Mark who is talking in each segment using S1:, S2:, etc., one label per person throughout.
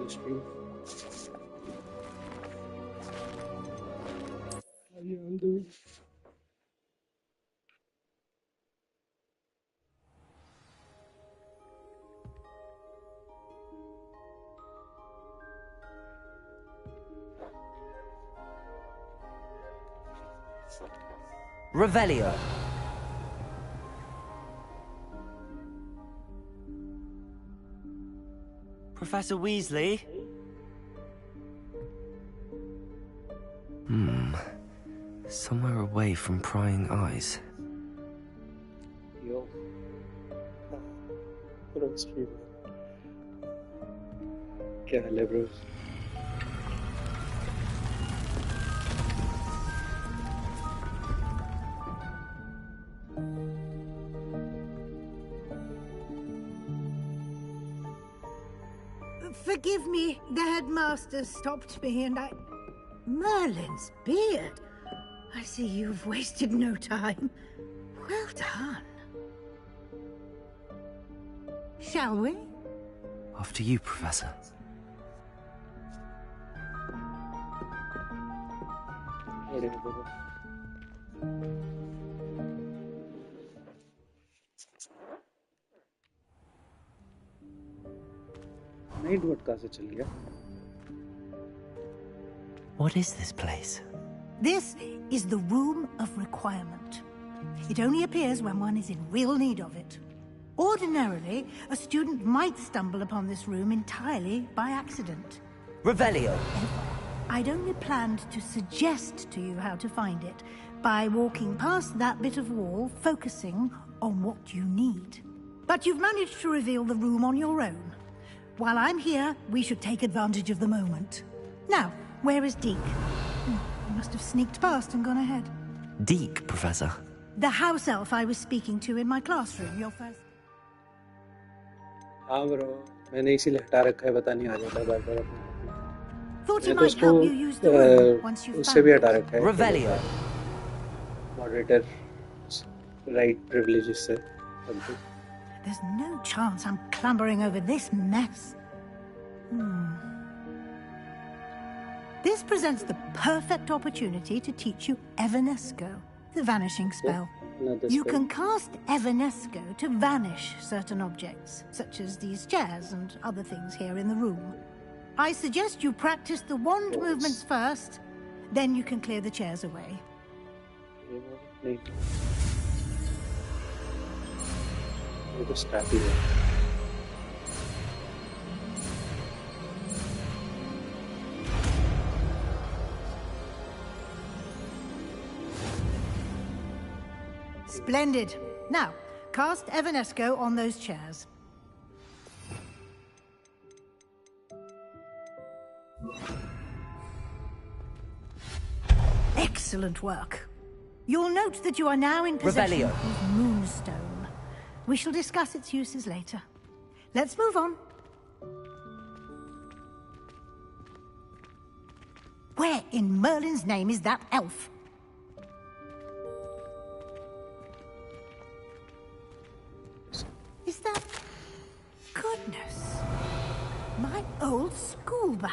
S1: stream. How you all doing?
S2: Revelio. Professor Weasley? Somewhere away from prying eyes.
S1: Yo. Hello, stream. क्या हाल है bros?
S3: Forgive me, the headmaster stopped me and I... Merlin's beard! I see you've wasted no time. Well done. Shall we?
S2: After you, Professor.
S1: Night what कहाँ से चल गया?
S2: What is this place?
S3: This is the Room of Requirement. It only appears when one is in real need of it. Ordinarily, a student might stumble upon this room entirely by accident.
S2: Revelio.
S3: I'd only planned to suggest to you how to find it by walking past that bit of wall, focusing on what you need. But you've managed to reveal the room on your own. While I'm here, we should take advantage of the moment. Now, where is Deke? He must have sneaked past and gone ahead.
S2: Deke, Professor.
S3: The house elf I was speaking to in my classroom, your first...
S1: हाँ bro, मैंने इसीलिए हटा रखा है, पता नहीं आ जाता बार-बार।
S3: Thought he might help you use the room once you found it.
S1: उससे भी हटा रखा है।
S2: Revelio.
S1: Moderator, right privileges से।
S3: There's no chance I'm clambering over this mess. This presents the perfect opportunity to teach you Evanesco, the vanishing spell. You can cast Evanesco to vanish certain objects, such as these chairs and other things here in the room. I suggest you practice the wand movements first, then you can clear the chairs away. Splendid. Now, cast Evanesco on those chairs. Excellent work. You'll note that you are now in possession of Moonstone. We shall discuss its uses later. Let's move on. Where in Merlin's name is that elf? Is that... Goodness. My old school bag.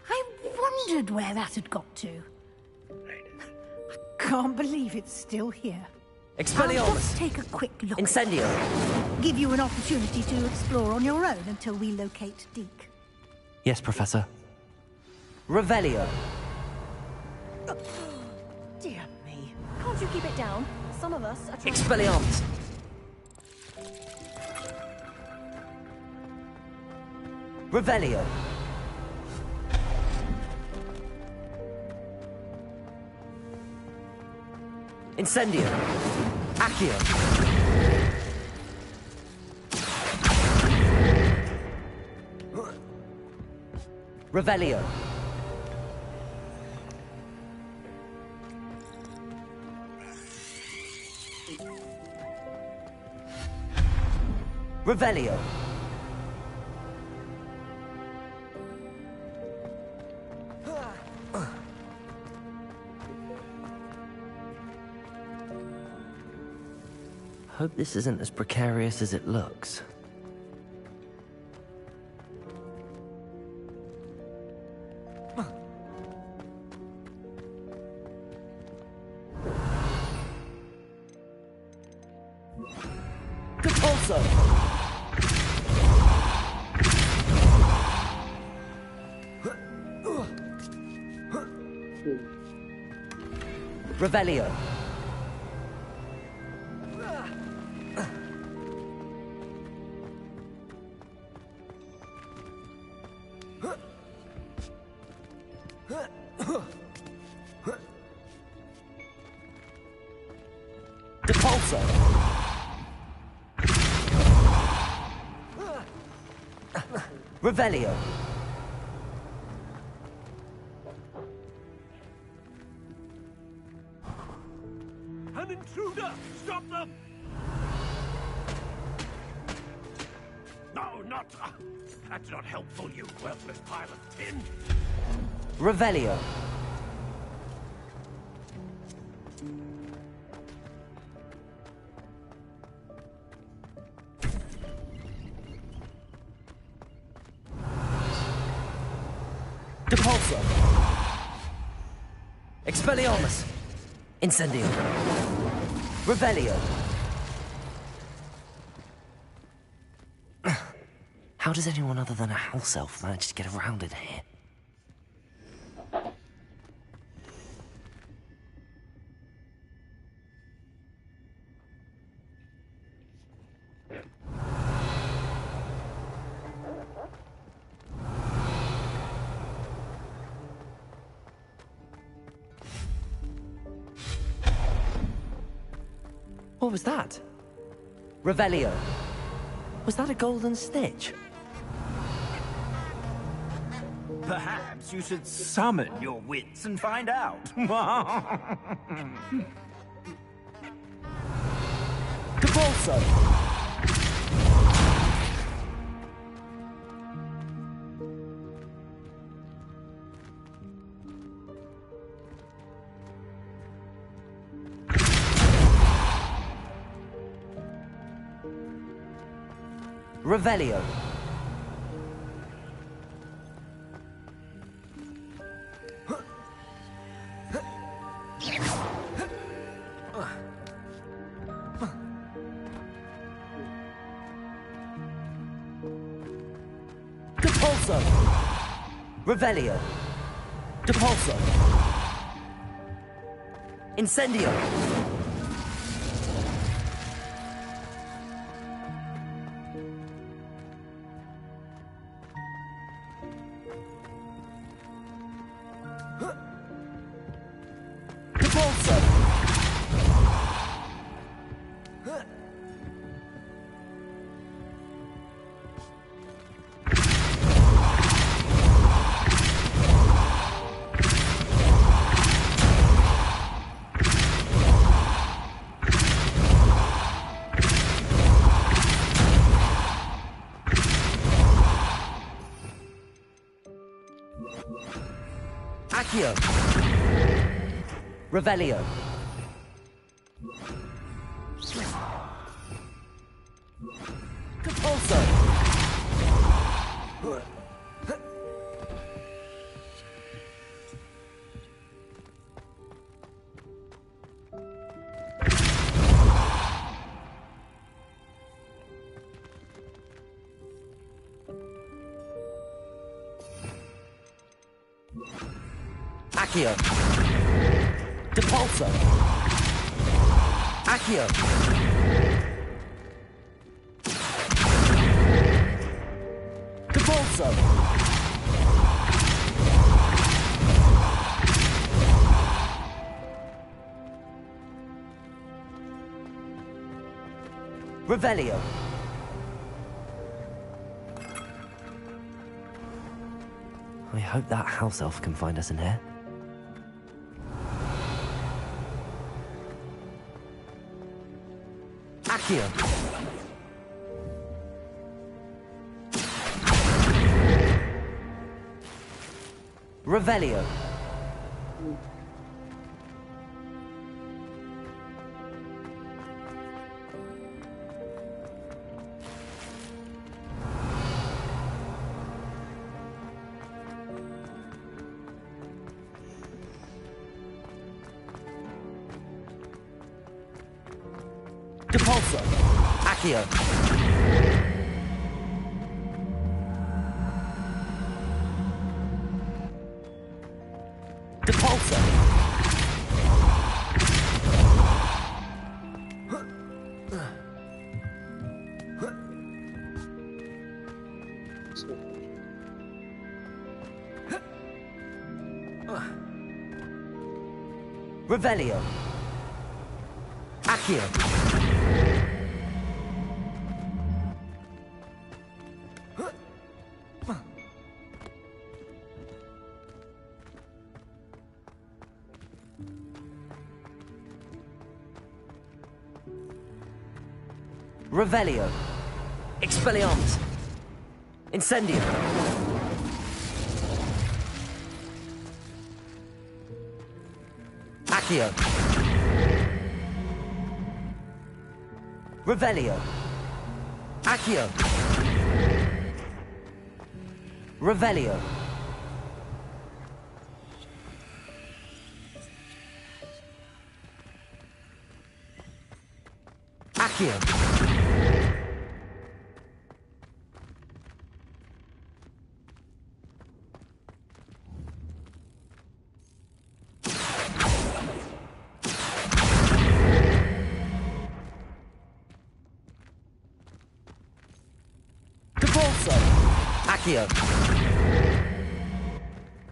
S3: I wondered where that had got to. I can't believe it's still here.
S2: Expelliarmus.
S3: I'll just take a quick look.
S2: Incendio.
S3: Give you an opportunity to explore on your own until we locate Deke.
S2: Yes, Professor. Revelio.
S3: Dear me.
S4: Can't you keep it down? Some of us are trying.
S2: Expelliarmus. Revelio. Incendio. Accio. Revelio. Revelio. Hope this isn't as precarious as it looks. Depulso! Revelio. Depulso. Revelio.
S5: An intruder! Stop them! No, not... that's not helpful, you worthless pile of tin!
S2: Revelio. Depulso. Expelliarmus. Incendio. Revelio. How does anyone other than a house elf manage to get around in here? What was that? Revelio. Was that a golden snitch?
S5: Perhaps you should summon your wits and find out.
S2: Depulso. Revelio. Depulso. Revelio. Depulso. Incendio. Depulso. Accio. Revelio. Depulso. Accio. Depulso. Accio. Depulso. Revelio. I hope that house elf can find us in here. Accio. Revelio. Depulso. Accio. Depulso. Revelio. Accio. Revelio. Expelliarmus. Incendio. Accio. Revelio. Accio. Revelio. Accio. Depulso. Accio.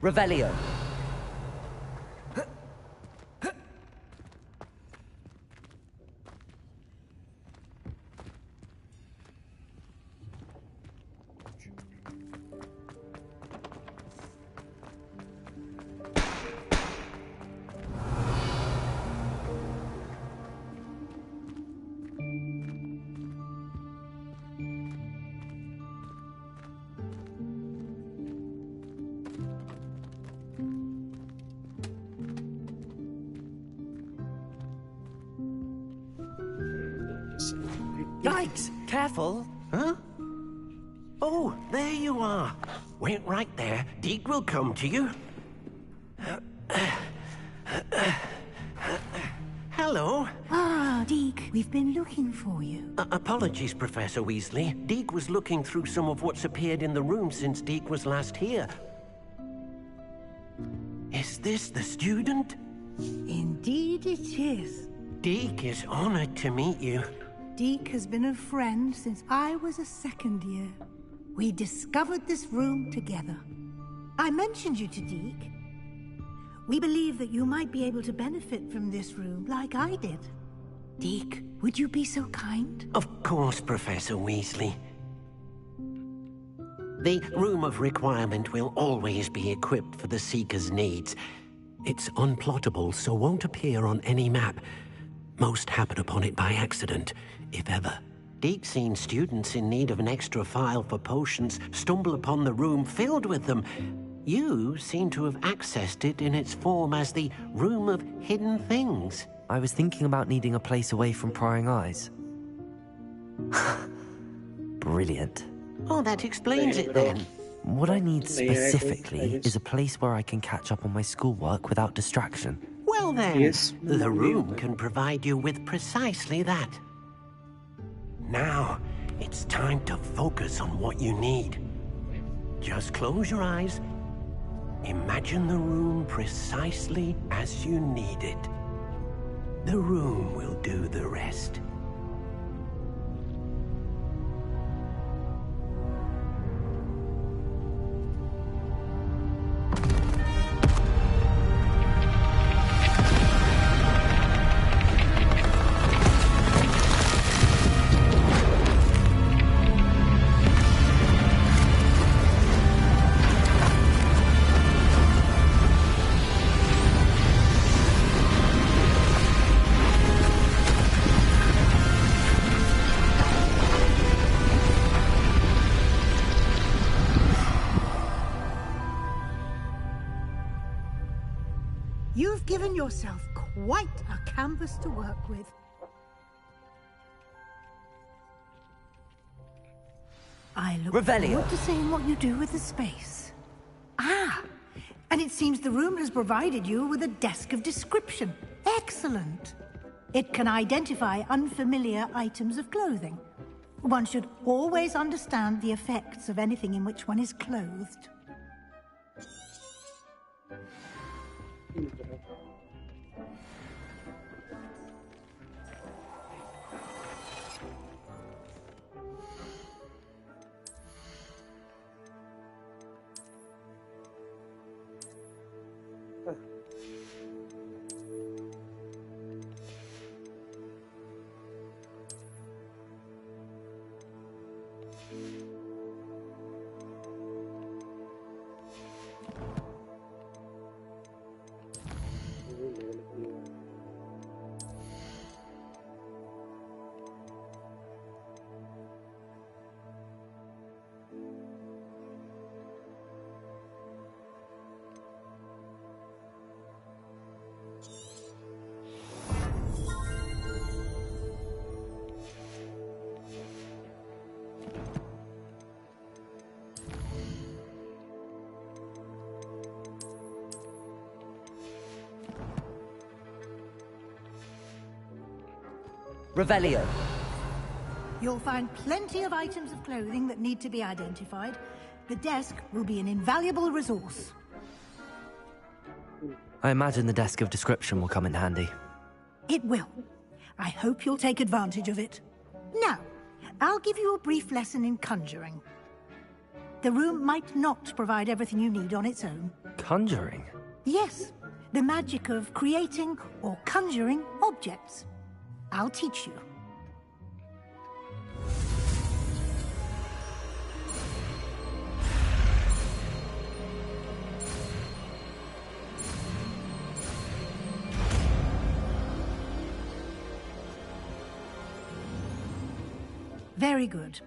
S2: Revelio. Yikes! Careful!
S6: Huh? Oh, there you are. Wait right there. Deke will come to you. Hello.
S3: Ah, Deke, we've been looking for you.
S6: Apologies, Professor Weasley. Deke was looking through some of what's appeared in the room since Deke was last here. Is this the student?
S3: Indeed it is.
S6: Deke is honored to meet you.
S3: Deke has been a friend since I was a second year. We discovered this room together. I mentioned you to Deke. We believe that you might be able to benefit from this room like I did. Deke, would you be so kind?
S6: Of course, Professor Weasley. The Room of Requirement will always be equipped for the Seeker's needs. It's unplottable, so won't appear on any map. Most happen upon it by accident, if ever. Deke's seen students in need of an extra file for potions stumble upon the room filled with them. You seem to have accessed it in its form as the Room of Hidden Things.
S2: I was thinking about needing a place away from prying eyes. Brilliant.
S6: Oh, that explains it then.
S2: What I need specifically is a place where I can catch up on my schoolwork without distraction.
S6: Well then,
S1: Yes,
S6: the room can provide you with precisely that. Now, it's time to focus on what you need. Just close your eyes. Imagine the room precisely as you need it. The room will do the rest.
S3: You've given yourself quite a canvas to work with. I look
S2: Revelio.
S3: forward to seeing what you do with the space. Ah, and it seems the room has provided you with a desk of description. Excellent. It can identify unfamiliar items of clothing. One should always understand the effects of anything in which one is clothed.
S2: Revelio.
S3: You'll find plenty of items of clothing that need to be identified. The desk will be an invaluable resource.
S2: I imagine the desk of description will come in handy.
S3: It will. I hope you'll take advantage of it. Now, I'll give you a brief lesson in conjuring. The room might not provide everything you need on its own.
S2: Conjuring?
S3: Yes, the magic of creating or conjuring objects. I'll teach you. Very good.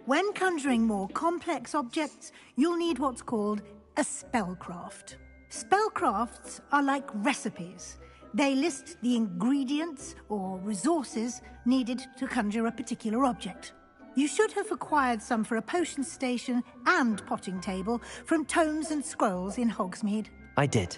S3: When conjuring more complex objects, you'll need what's called a spellcraft. Spellcrafts are like recipes. They list the ingredients or resources needed to conjure a particular object. You should have acquired some for a potion station and potting table from tomes and scrolls in Hogsmeade.
S2: I did.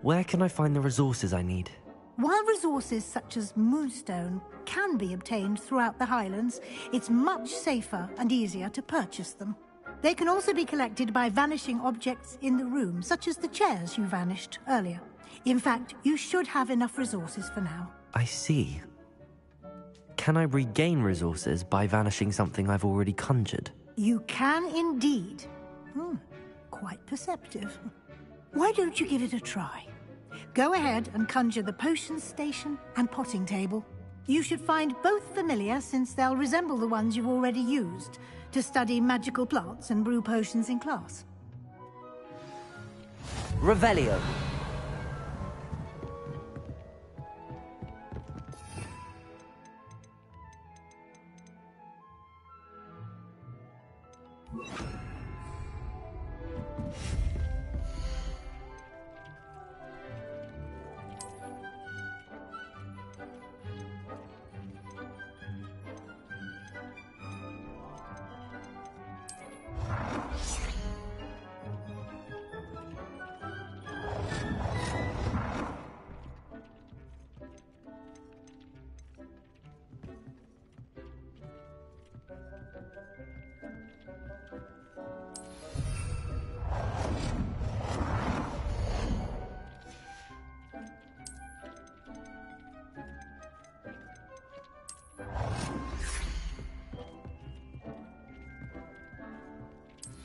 S2: Where can I find the resources I need?
S3: While resources such as moonstone can be obtained throughout the Highlands, it's much safer and easier to purchase them. They can also be collected by vanishing objects in the room, such as the chairs you vanished earlier. In fact, you should have enough resources for now.
S2: I see. Can I regain resources by vanishing something I've already conjured?
S3: You can indeed. Quite perceptive. Why don't you give it a try? Go ahead and conjure the potion station and potting table. You should find both familiar, since they'll resemble the ones you've already used to study magical plants and brew potions in class.
S2: Revelio.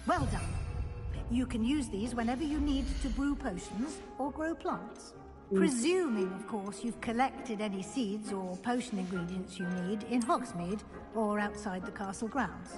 S3: Well done. You can use these whenever you need to brew potions or grow plants. Presuming, of course, you've collected any seeds or potion ingredients you need in Hogsmeade or outside the castle grounds.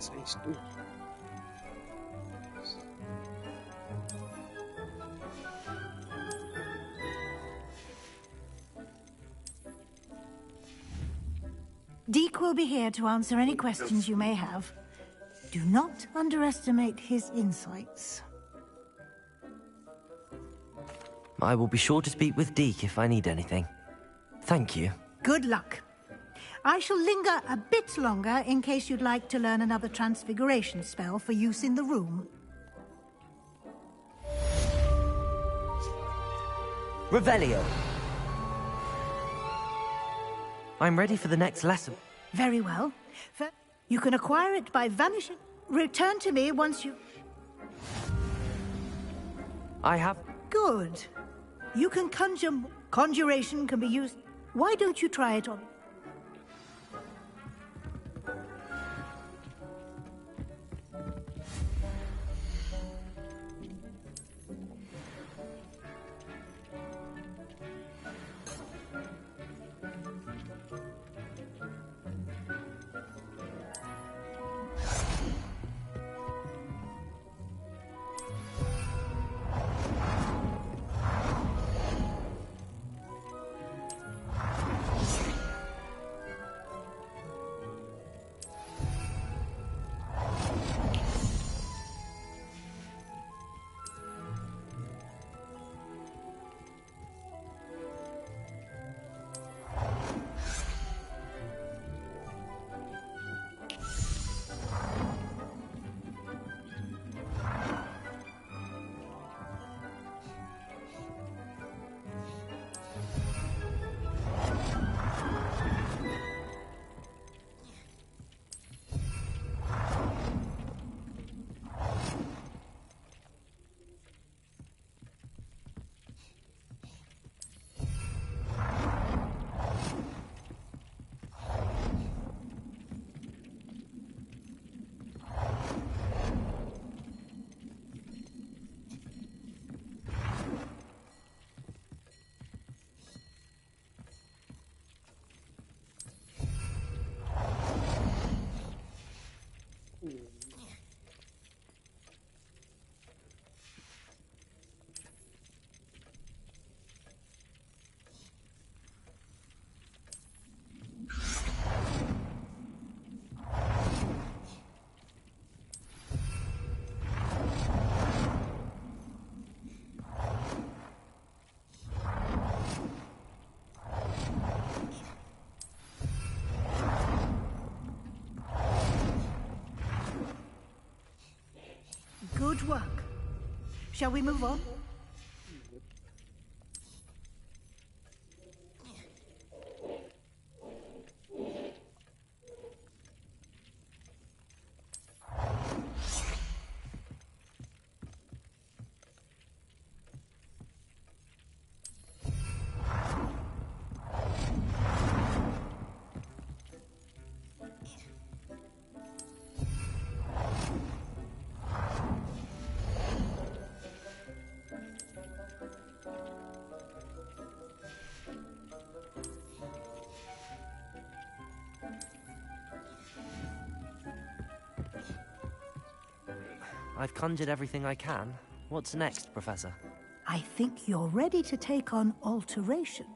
S1: Size 2.
S3: Deke will be here to answer any questions you may have. Do not underestimate his insights.
S2: I will be sure to speak with Deke if I need anything. Thank you.
S3: Good luck. I shall linger a bit longer in case you'd like to learn another transfiguration spell for use in the room.
S2: Revelio. I'm ready for the next lesson.
S3: Very well. You can acquire it by vanishing. Return to me once you...
S2: I have...
S3: Good. You can conjure... Conjuration can be used... Why don't you try it on... Good work. Shall we move on?
S2: I've conjured everything I can. What's next, Professor?
S3: I think you're ready to take on alteration.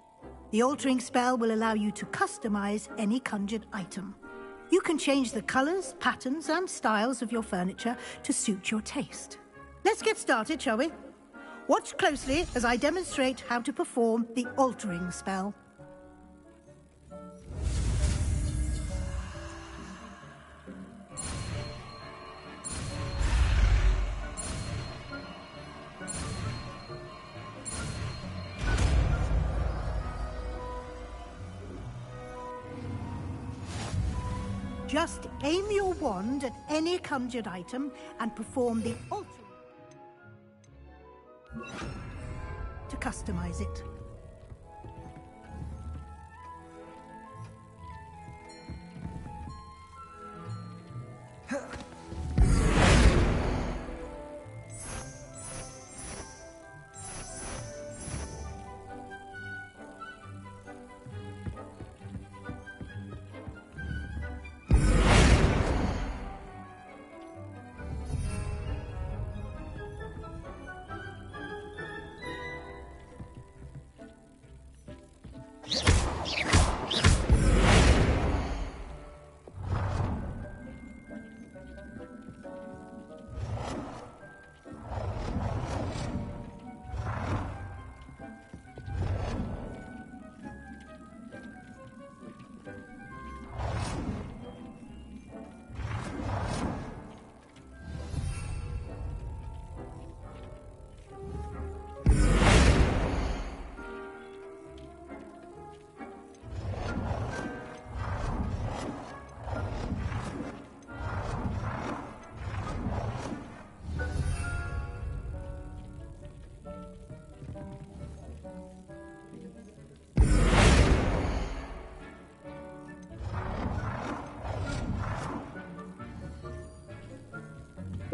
S3: The altering spell will allow you to customize any conjured item. You can change the colors, patterns, and styles of your furniture to suit your taste. Let's get started, shall we? Watch closely as I demonstrate how to perform the altering spell. Just aim your wand at any conjured item and perform the altering to customize it.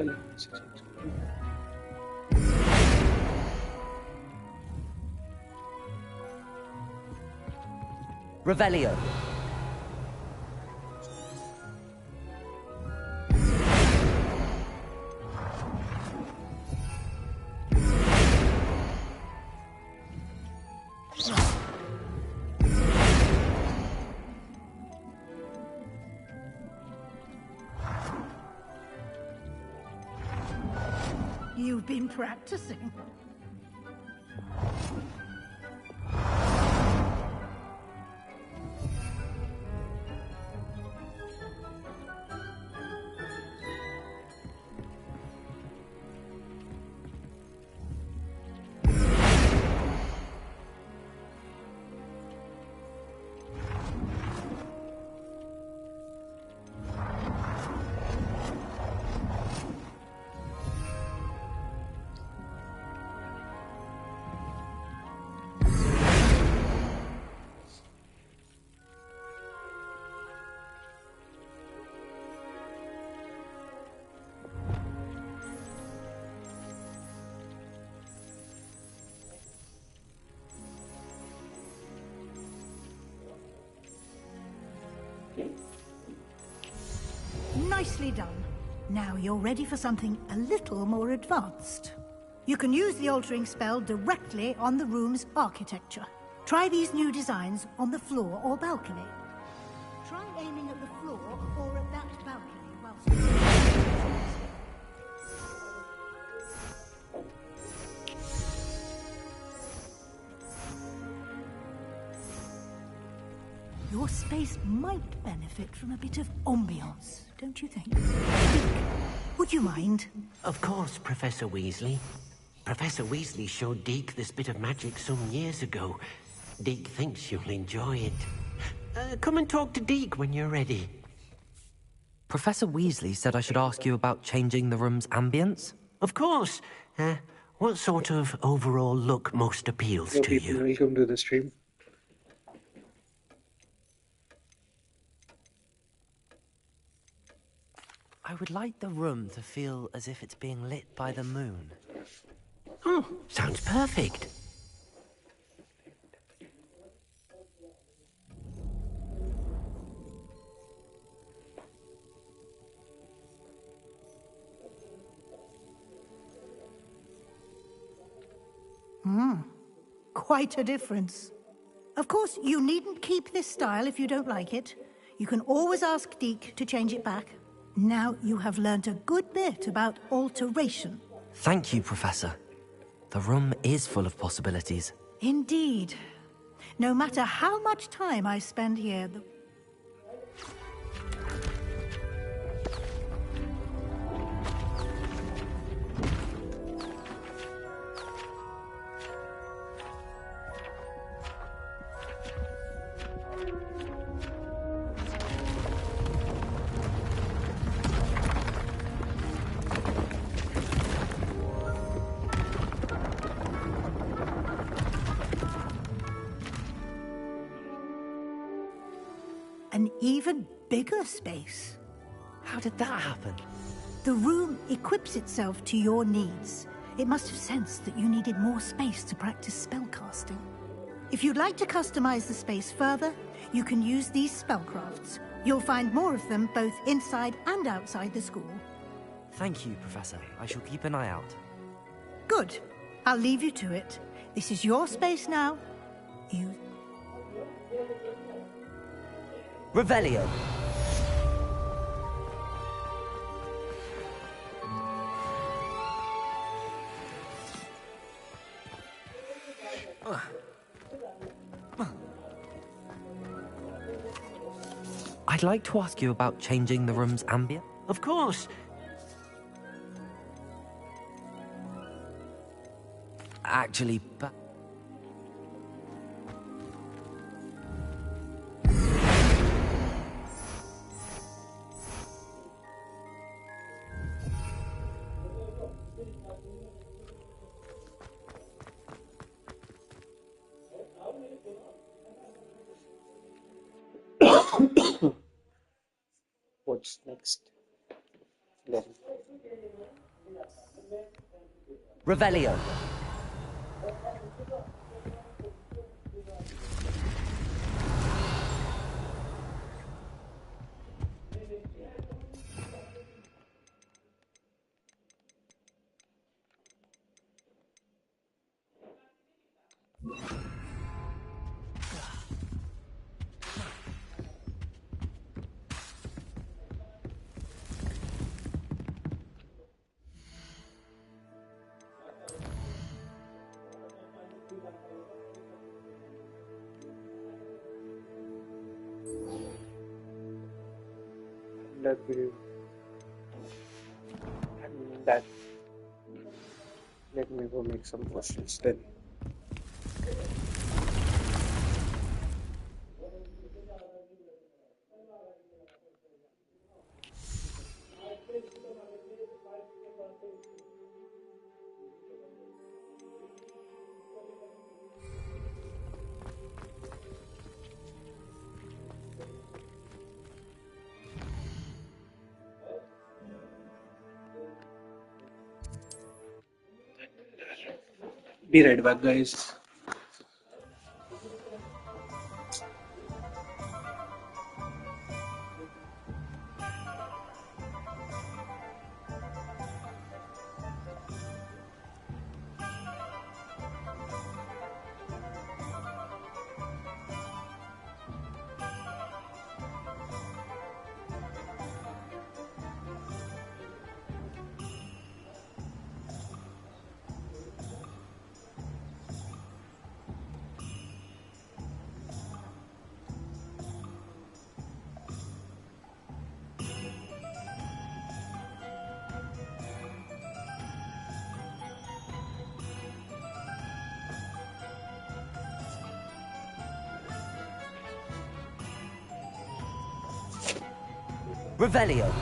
S1: पहले से change करो।
S2: Revelio.
S3: You've been practicing. Nicely done. Now you're ready for something a little more advanced. You can use the altering spell directly on the room's architecture. Try these new designs on the floor or balcony. Try aiming at the floor or at that balcony whilst... Your space might benefit from a bit of ambiance, don't you think? Would you mind?
S6: Of course, Professor Weasley. Professor Weasley showed Deke this bit of magic some years ago. Deke thinks you'll enjoy it. Come and talk to Deke when you're ready.
S2: Professor Weasley said I should ask you about changing the room's ambience?
S6: Of course. What sort of overall look most appeals to you?
S1: Welcome to the stream.
S2: I would like the room to feel as if it's being lit by the moon.
S6: Oh, sounds perfect.
S3: Quite a difference. Of course, you needn't keep this style if you don't like it. You can always ask Deke to change it back. Now you have learnt a good bit about alteration.
S2: Thank you, Professor. The room is full of possibilities.
S3: Indeed. No matter how much time I spend here, an even bigger space.
S2: How did that happen?
S3: The room equips itself to your needs. It must have sensed that you needed more space to practice spellcasting. If you'd like to customize the space further, you can use these spellcrafts. You'll find more of them both inside and outside the school.
S2: Thank you, Professor. I shall keep an eye out.
S3: Good. I'll leave you to it. This is your space now.
S2: Revelio. I'd like to ask you about changing the room's ambient.
S6: Of course.
S2: Actually,
S1: What's next? Then
S2: Revelio.
S1: And that. Let me go make some questions then. Be right back, guys.
S2: Revelio.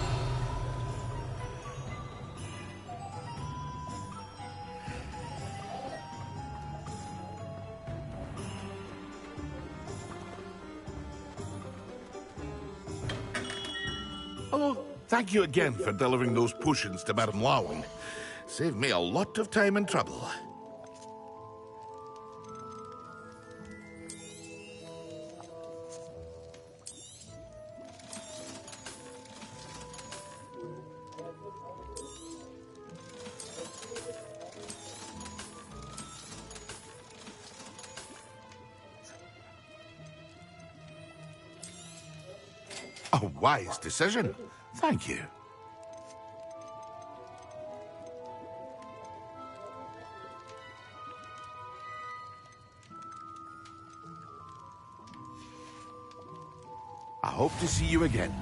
S7: Oh, thank you again for delivering those potions to Madame Lawing. Saved me a lot of time and trouble. A wise decision. Thank you. I hope to see you again.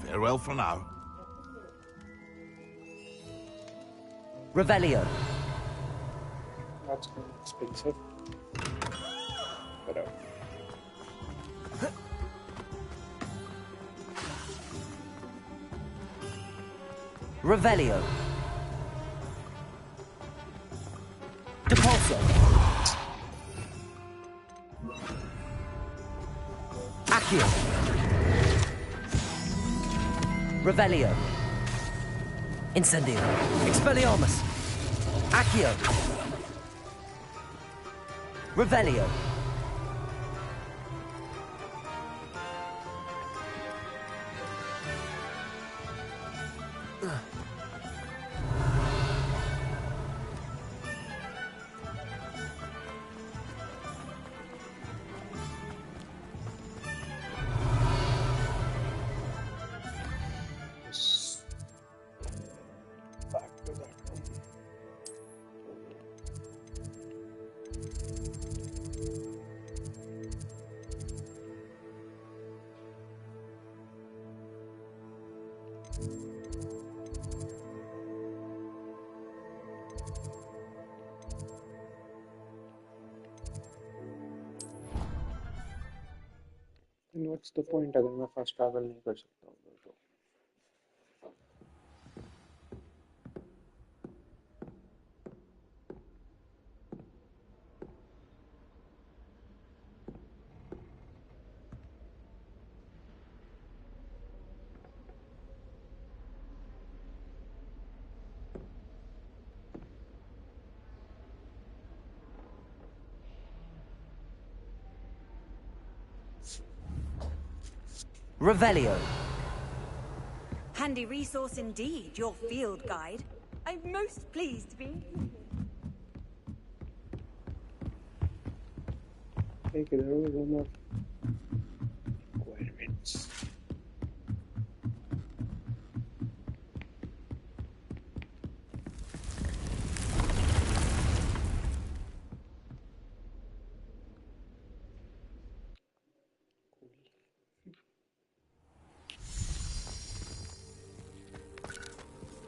S7: Farewell for now.
S2: Revelio.
S1: That's expensive. But,
S2: Revelio. Depulso. Accio. Revelio. Incendio. Expelliarmus. Accio. Revelio.
S1: back to that one. And what's the point अगर मैं fast travel नहीं कर सकता हूँ तो
S2: Revelio.
S4: Handy resource indeed, your field guide. I'm most pleased to be.
S1: Take it over one requirements.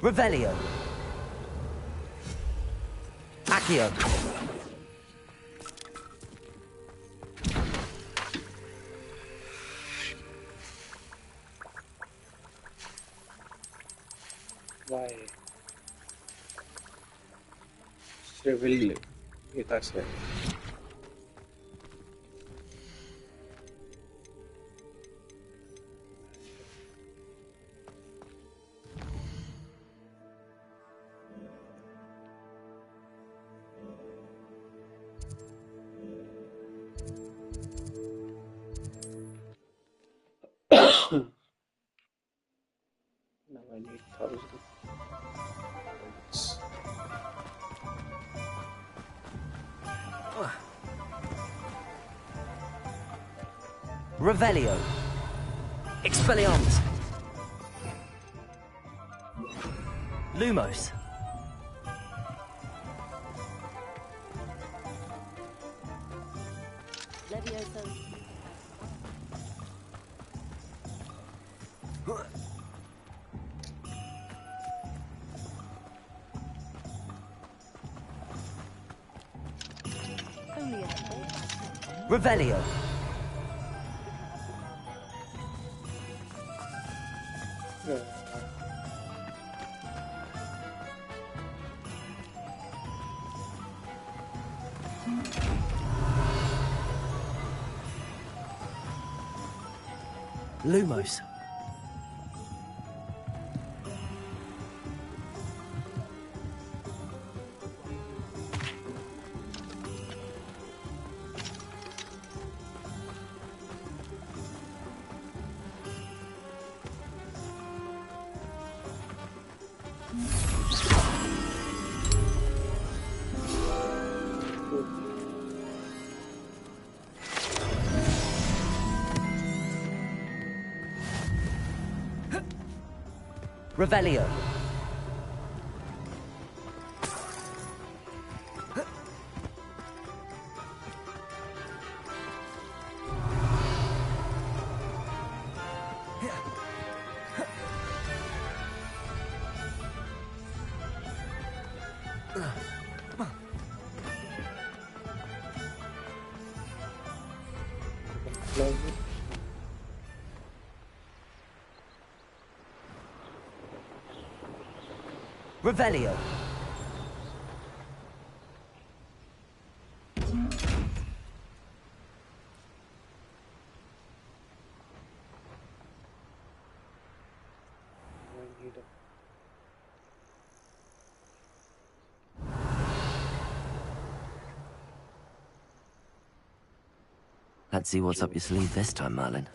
S2: Revelio. Accio.
S1: Why? Revelio. ये कैसे है? Now I need 1,000 points.
S2: Revelio. Expelliarmus. Lumos.
S4: Levioso. Only a
S2: Revelio.
S1: Yeah.
S2: Lumos. Revelio. Revelio. Let's see what's up your sleeve this time, Merlin.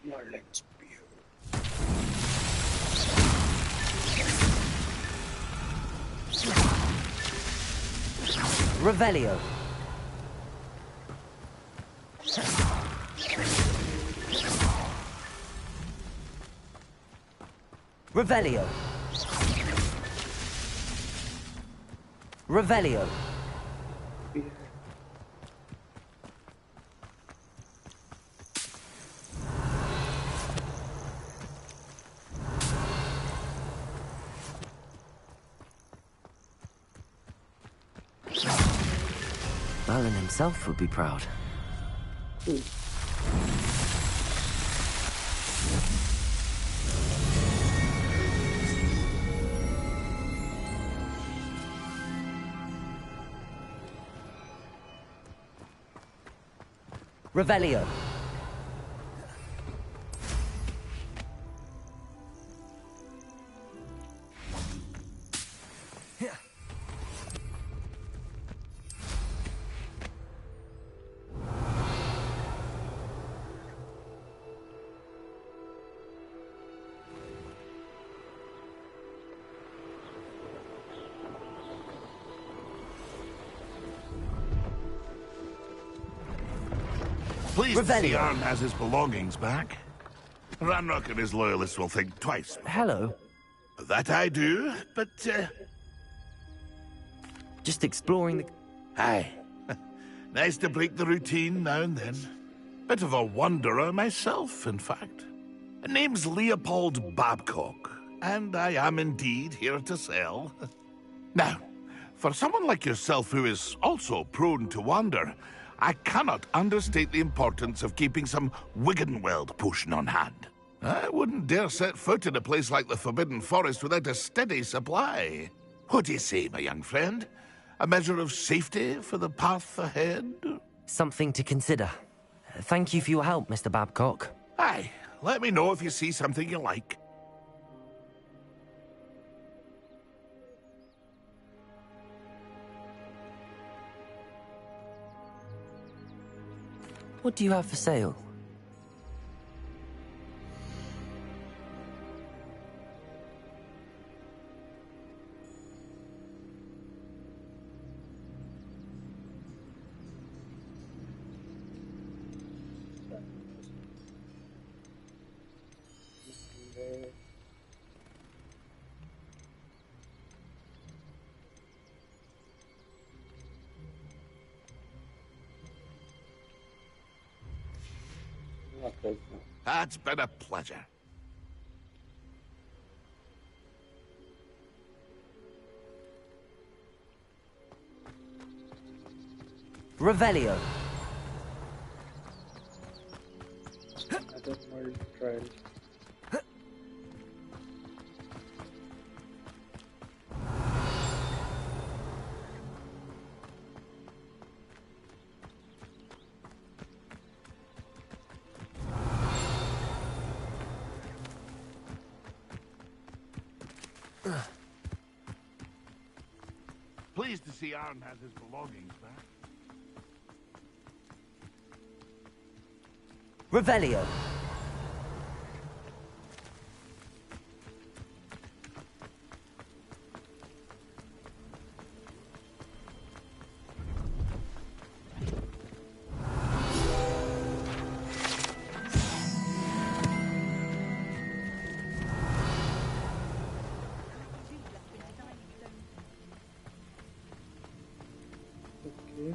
S1: Merlin's beard.
S2: Revelio. Revelio. Revelio.
S1: Beard.
S2: Merlin himself would be proud. Revelio.
S7: Pleased to see Arn has his belongings back. Ranrock and his loyalists will think twice.
S2: Hello.
S7: That I do, but,
S2: Just exploring the...
S7: Aye. Nice to break the routine now and then. Bit of a wanderer myself, in fact. Name's Leopold Babcock, and I am indeed here to sell. Now, for someone like yourself who is also prone to wander, I cannot understate the importance of keeping some Wiggenweld potion on hand. I wouldn't dare set foot in a place like the Forbidden Forest without a steady supply. What do you say, my young friend? A measure of safety for the path ahead?
S2: Something to consider. Thank you for your help, Mr. Babcock.
S7: Aye, let me know if you see something you like.
S2: What do you have for sale?
S7: That's been a pleasure.
S2: Revelio.
S1: Another world trial.
S7: Pleased to see Arn has his belongings back.
S2: Revelio.
S1: Okay.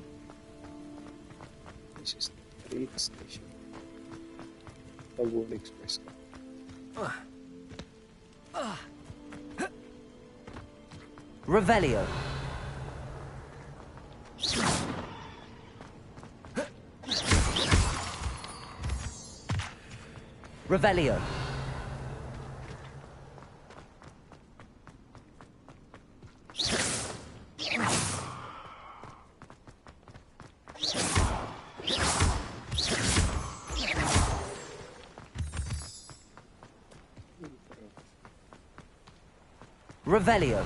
S1: This is the train station. The World Express.
S2: Revelio. Revelio. Revelio.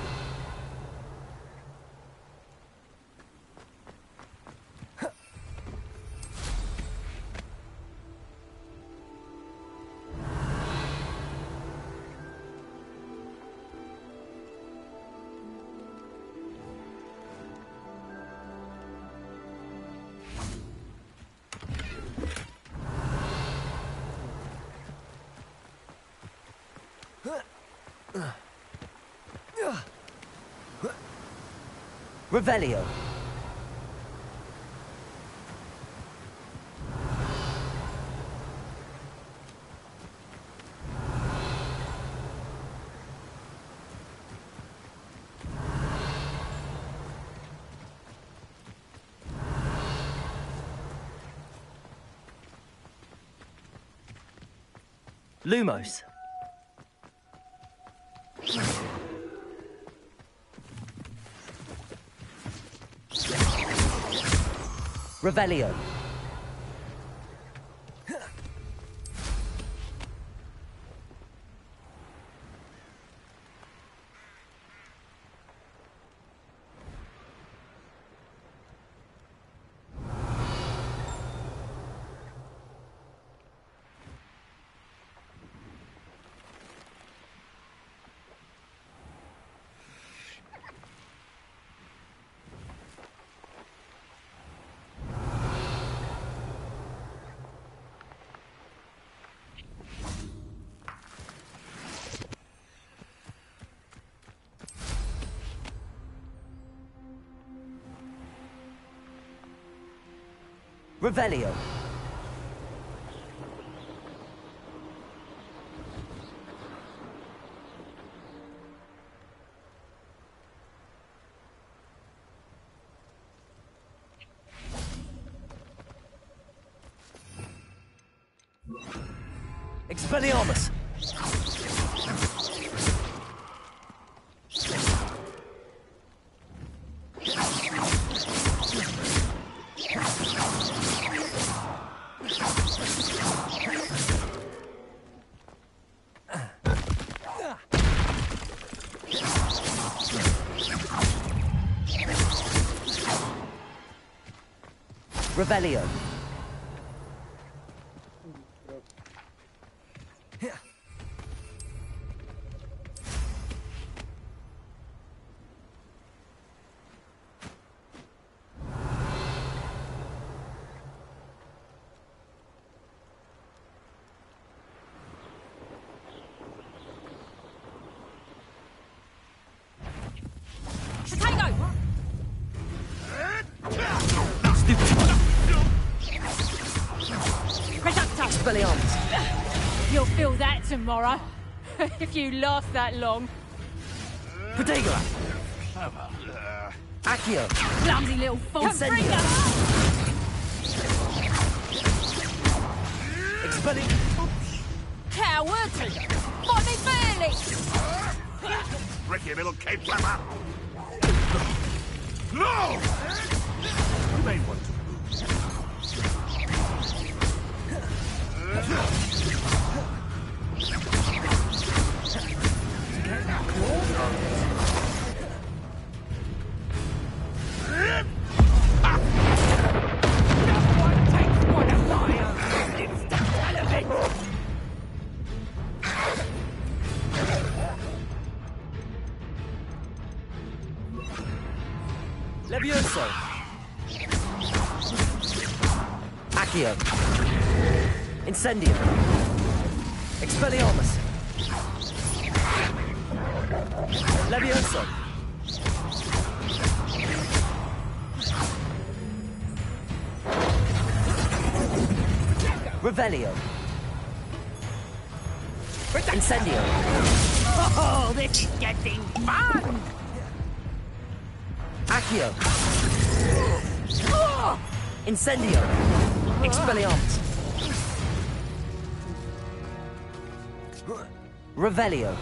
S2: Revelio. Lumos. Revelio. Revelio. Expelliarmus! Revelio.
S8: You'll feel that tomorrow, if you last that long.
S2: Protego! Accio!
S8: Clumsy little fool!
S2: Incendio! Expelli...
S8: Coward! Fight me fairly!
S7: Ricky, little cape flapper! No! You may want to
S2: Levioso! Accio! Incendio! Expelliarmus! Levioso! Revelio! Incendio!
S8: Oh, this is getting fun!
S2: Accio! Incendio! Expelliarmus! Revelio!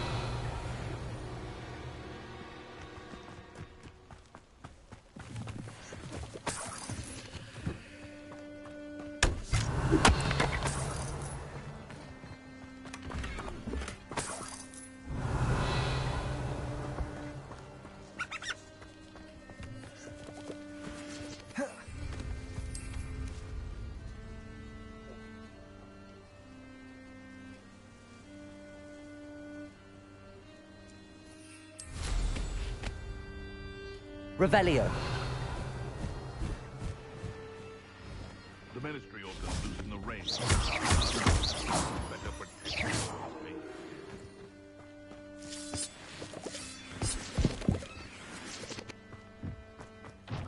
S2: Revelio.
S7: The Ministry orders loosen the reins. Better protect me.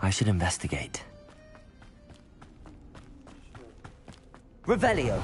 S2: I should investigate. Revelio.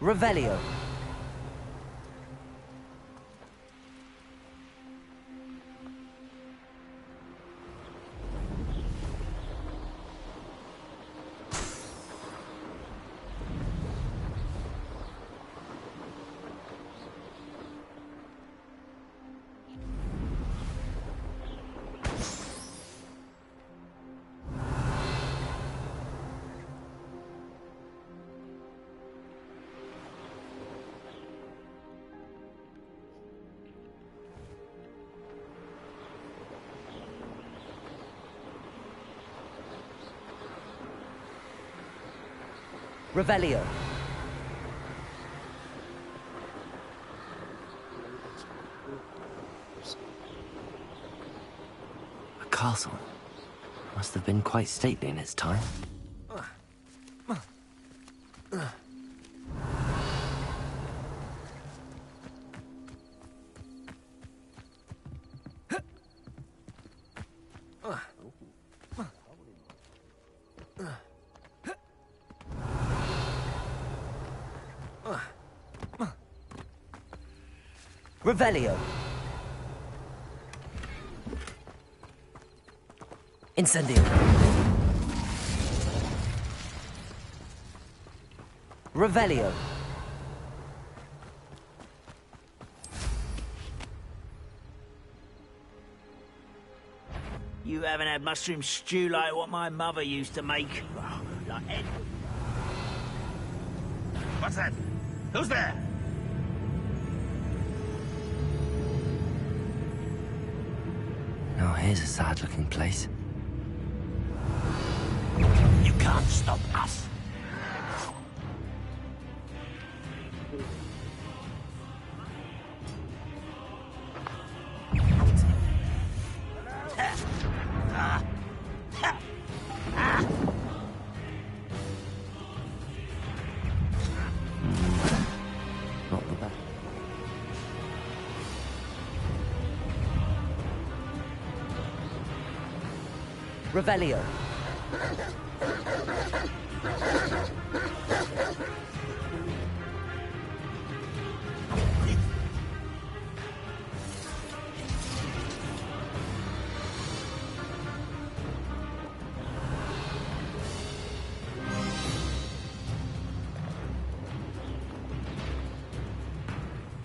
S2: Revelio. Revelio. A castle. Must have been quite stately in its time. Revelio. Incendio. Revelio.
S5: You haven't had mushroom stew like what my mother used to make. Like Ed.
S7: What's that? Who's there?
S2: Oh, here's a sad-looking place.
S5: You can't stop us.
S2: Not the best. Revelio.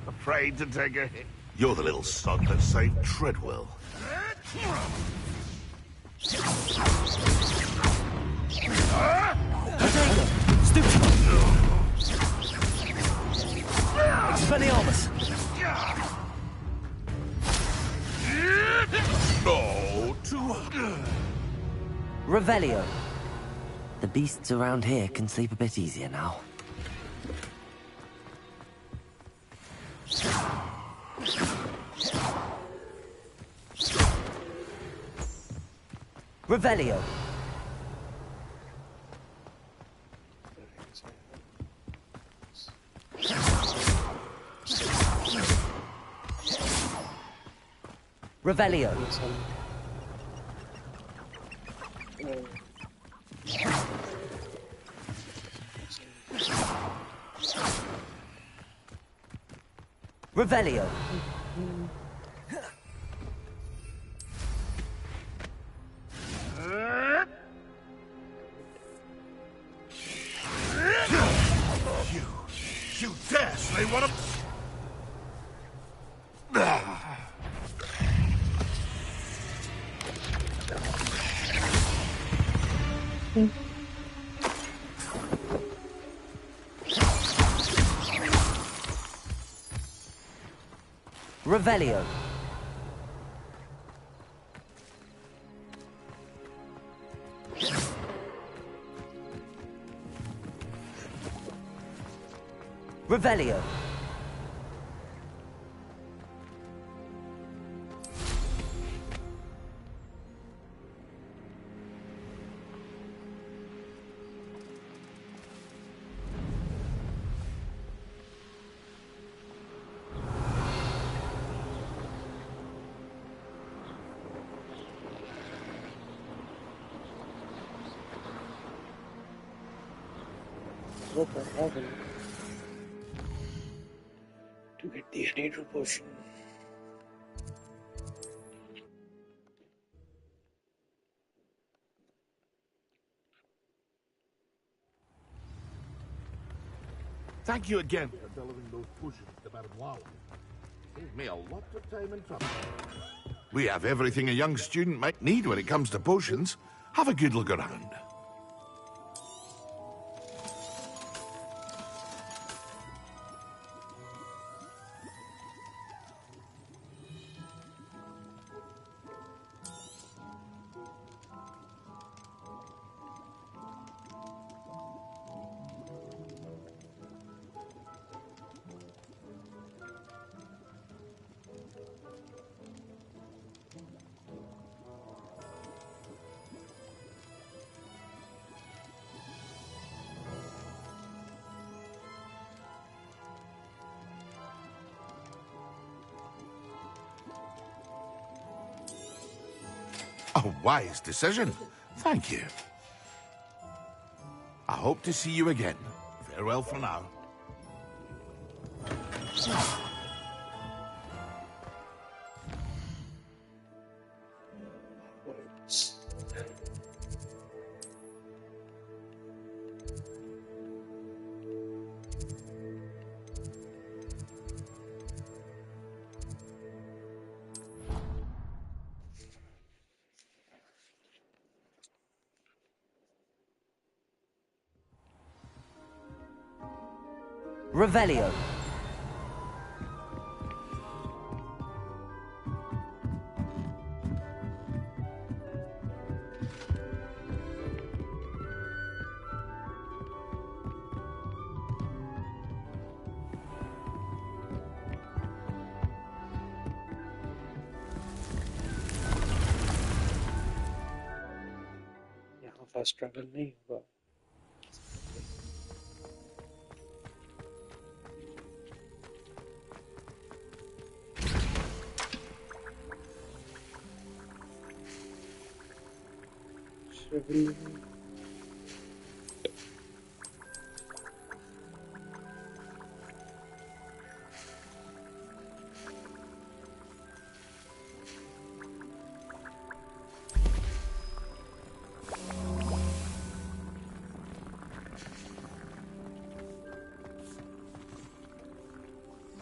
S7: Afraid to take a hit? You're the little sod that saved Treadwell.
S2: Expelliarmus.
S7: No, too...
S2: Revelio. The beasts around here can sleep a bit easier now. Revelio. Revelio. Revelio.
S7: You dare slay one of...
S2: Revelio. Revelio.
S1: What the heaven? To get the antidote potion.
S7: Thank you again for delivering those potions to Baron. Saved me a lot of time and trouble. We have everything a young student might need when it comes to potions. Have a good look around. A wise decision. Thank you. I hope to see you again. Farewell for now.
S2: Revelio.
S1: यहाँ fast travel नहीं होगा.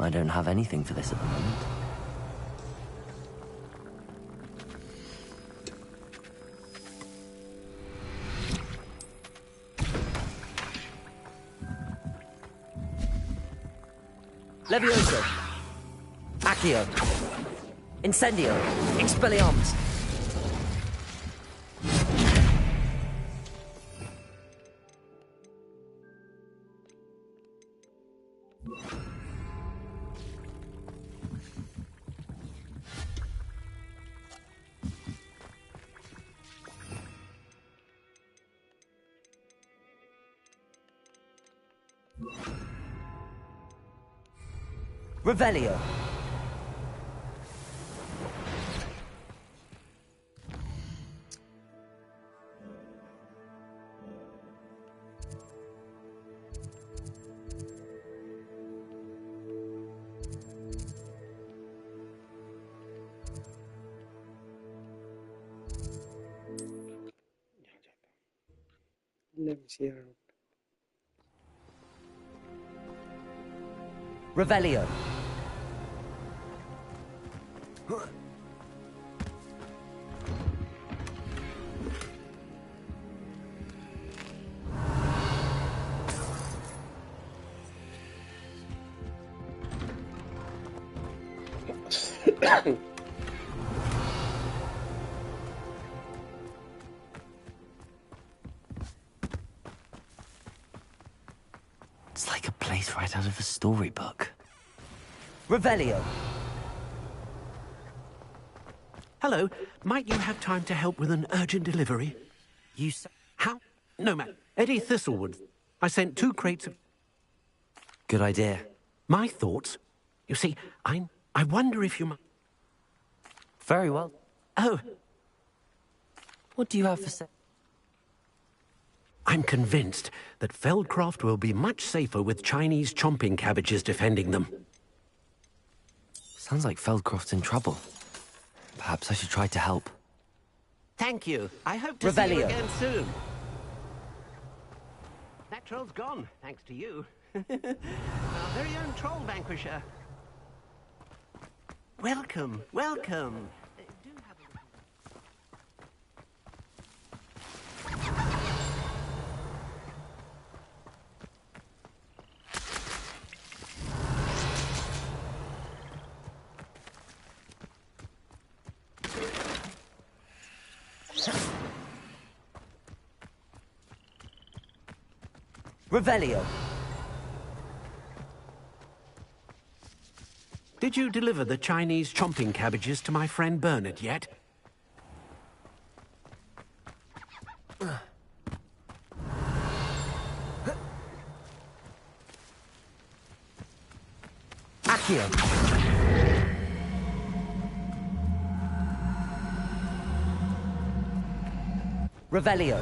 S2: I don't have anything for this at the moment. Levioso. Accio. Incendio. Expelliarmus. Revelio.
S1: Let me see around.
S2: Revelio. It's like a place right out of a storybook. Revelio.
S6: Hello, might you have time to help with an urgent delivery?
S2: You
S6: How? No, man. Eddie Thistlewood. I sent 2 crates of...
S2: Good idea.
S6: My thoughts? You see, I wonder if you might...
S2: Very well.
S6: Oh,
S2: What do you have for sale?
S6: I'm convinced that Feldcroft will be much safer with Chinese chomping cabbages defending them.
S2: Sounds like Feldcroft's in trouble. Perhaps I should try to help.
S6: Thank you. I hope to see you
S2: Revelio.
S6: again soon. That troll's gone, thanks to you. Our very own troll vanquisher. Welcome, welcome. Do have
S2: Revelio.
S6: Did you deliver the Chinese chomping cabbages to my friend Bernard yet?
S2: Accio. Revelio.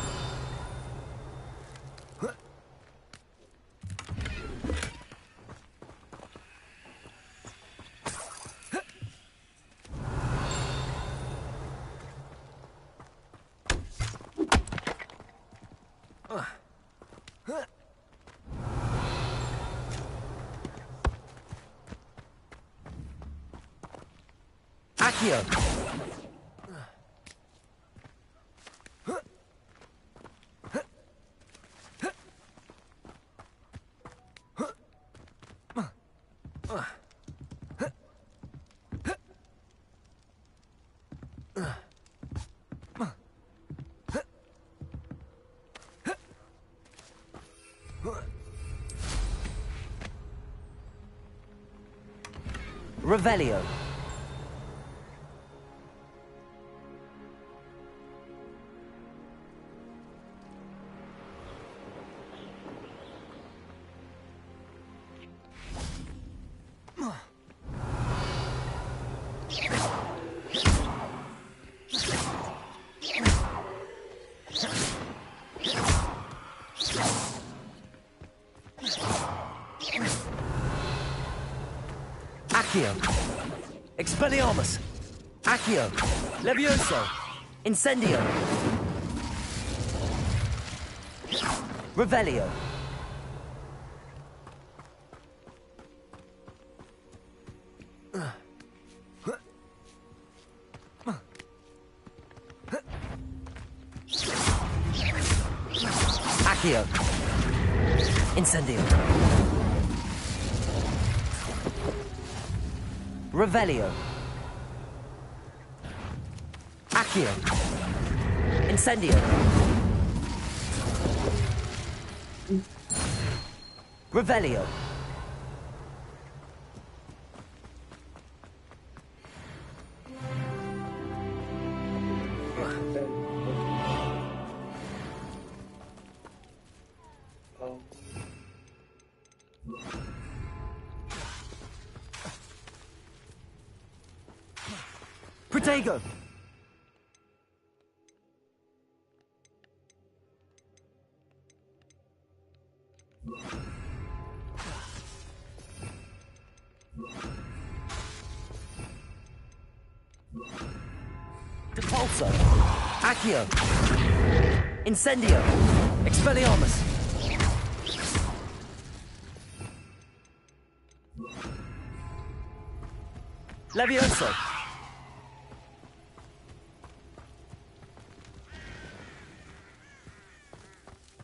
S2: Accio. Revelio. Accio. Expelliarmus. Accio. Levioso. Incendio. Revelio. Accio. Incendio. Revelio. Accio. Incendio. Revelio. Protego. Depulso. Accio. Incendio. Expelliarmus. Levioso.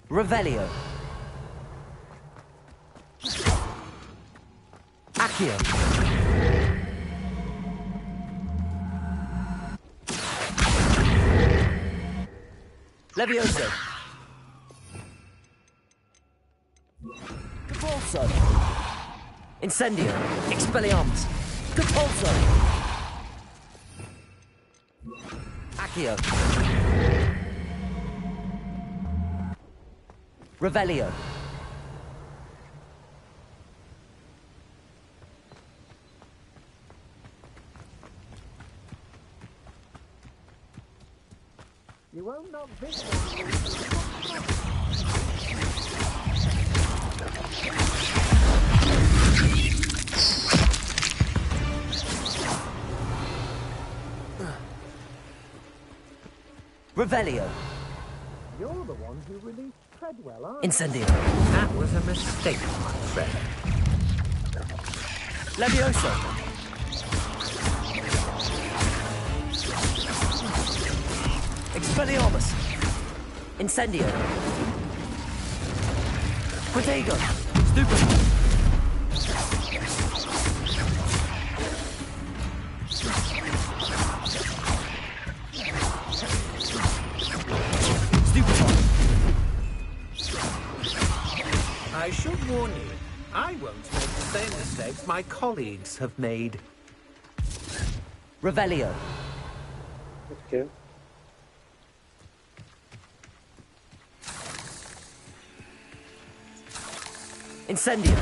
S2: Revelio. Accio. Levioso. Depulso. Incendio. Expelliarmus. Depulso. Accio. Revelio.
S9: You won't knock this one.
S2: Revelio.
S9: You're the one who released Treadwell, aren't
S2: Incendio.
S6: That was a mistake, my friend.
S2: Levioso. Expelliarmus. Incendio. Protego. Stupid.
S6: I should warn you, I won't make the same mistakes my colleagues have made.
S2: Revelio.
S1: Okay.
S2: Incendio.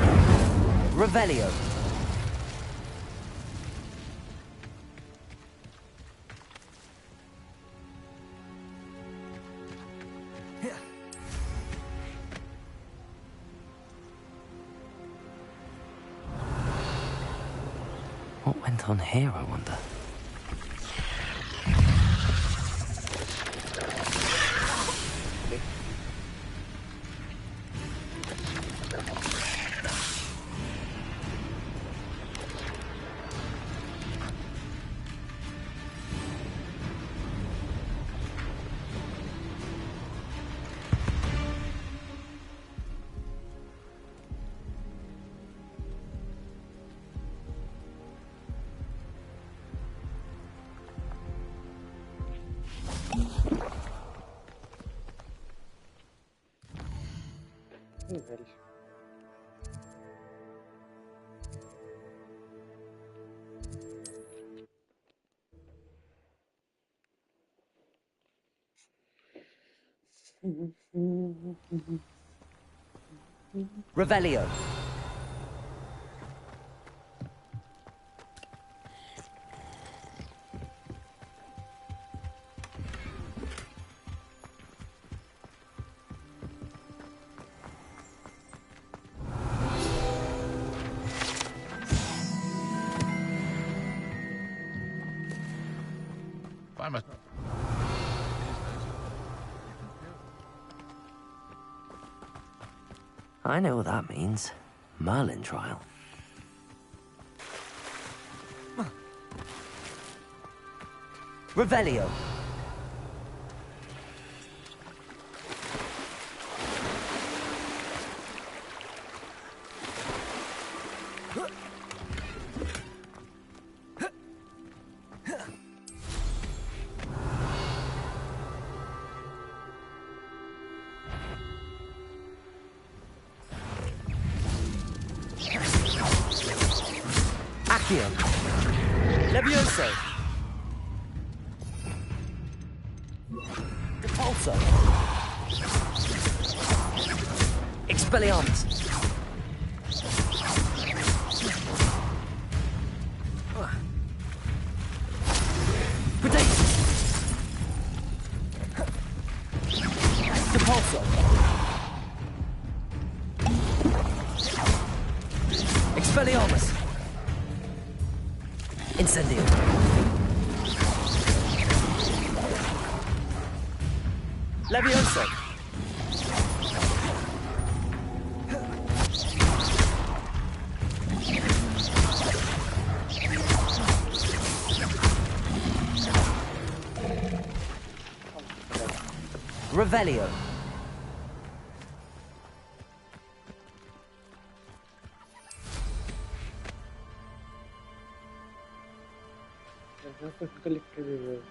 S2: Revelio. went on here, I wonder?
S10: Revelio.
S2: I know what that means. Merlin trial.
S10: Revelio. Accio. Levioso. Repulso. Expelliarmus. Predator. Repulso. Expelliarmus. Incendio. Levioso. Revelio.
S1: Click everywhere.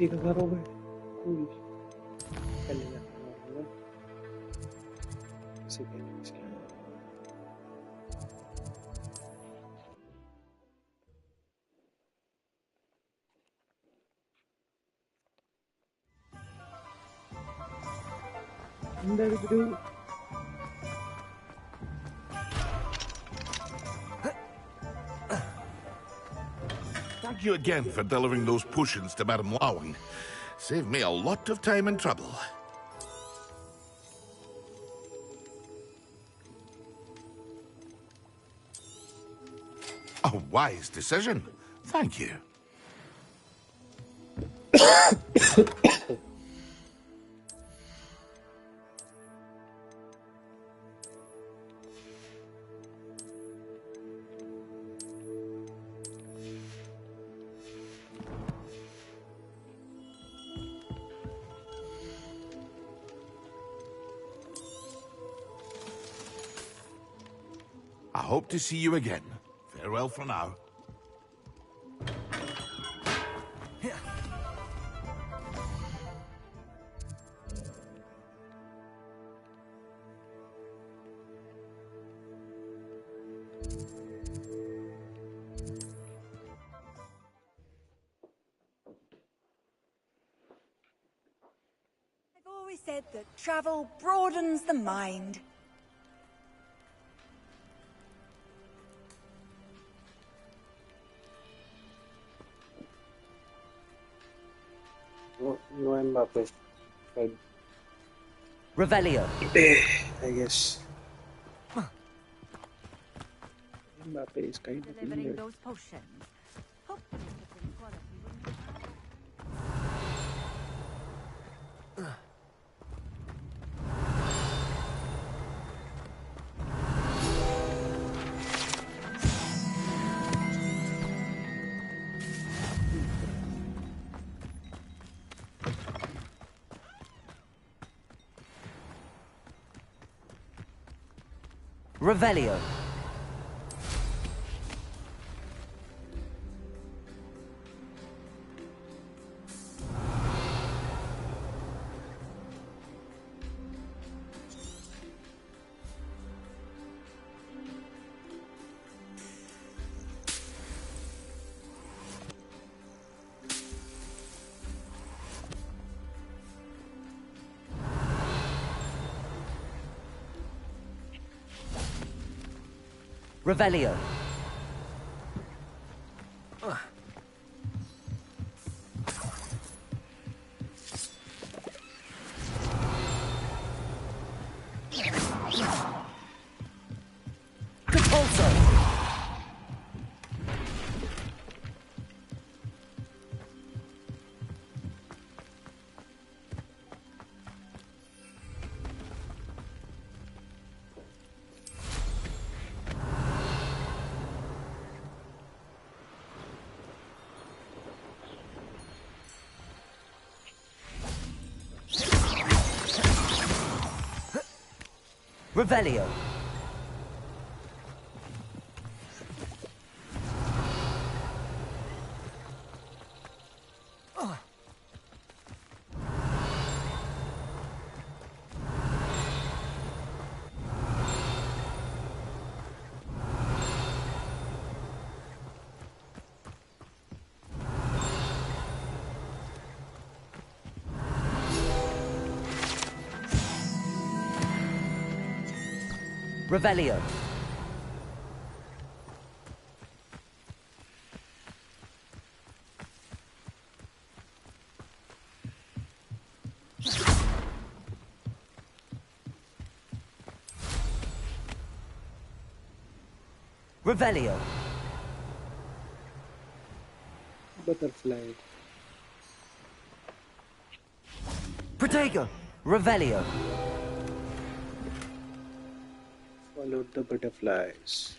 S1: एक हजार हो गए कर लिया इसी के लिए
S7: Thank you again for delivering those potions to Madame Lawing. Saved me a lot of time and trouble. A wise decision. Thank you. I hope to see you again. Farewell for now.
S4: I've always said that travel broadens the mind.
S1: No Mbappe.
S10: Revelio.
S1: I guess. Mbappe is kind of
S4: Delivering
S1: weird.
S4: those potions. Hopefully the good quality will
S10: Revelio. Revelio. Compulso. Revelio. Revelio. Revelio.
S1: Butterfly.
S10: Protego. Revelio.
S1: Followed the butterflies.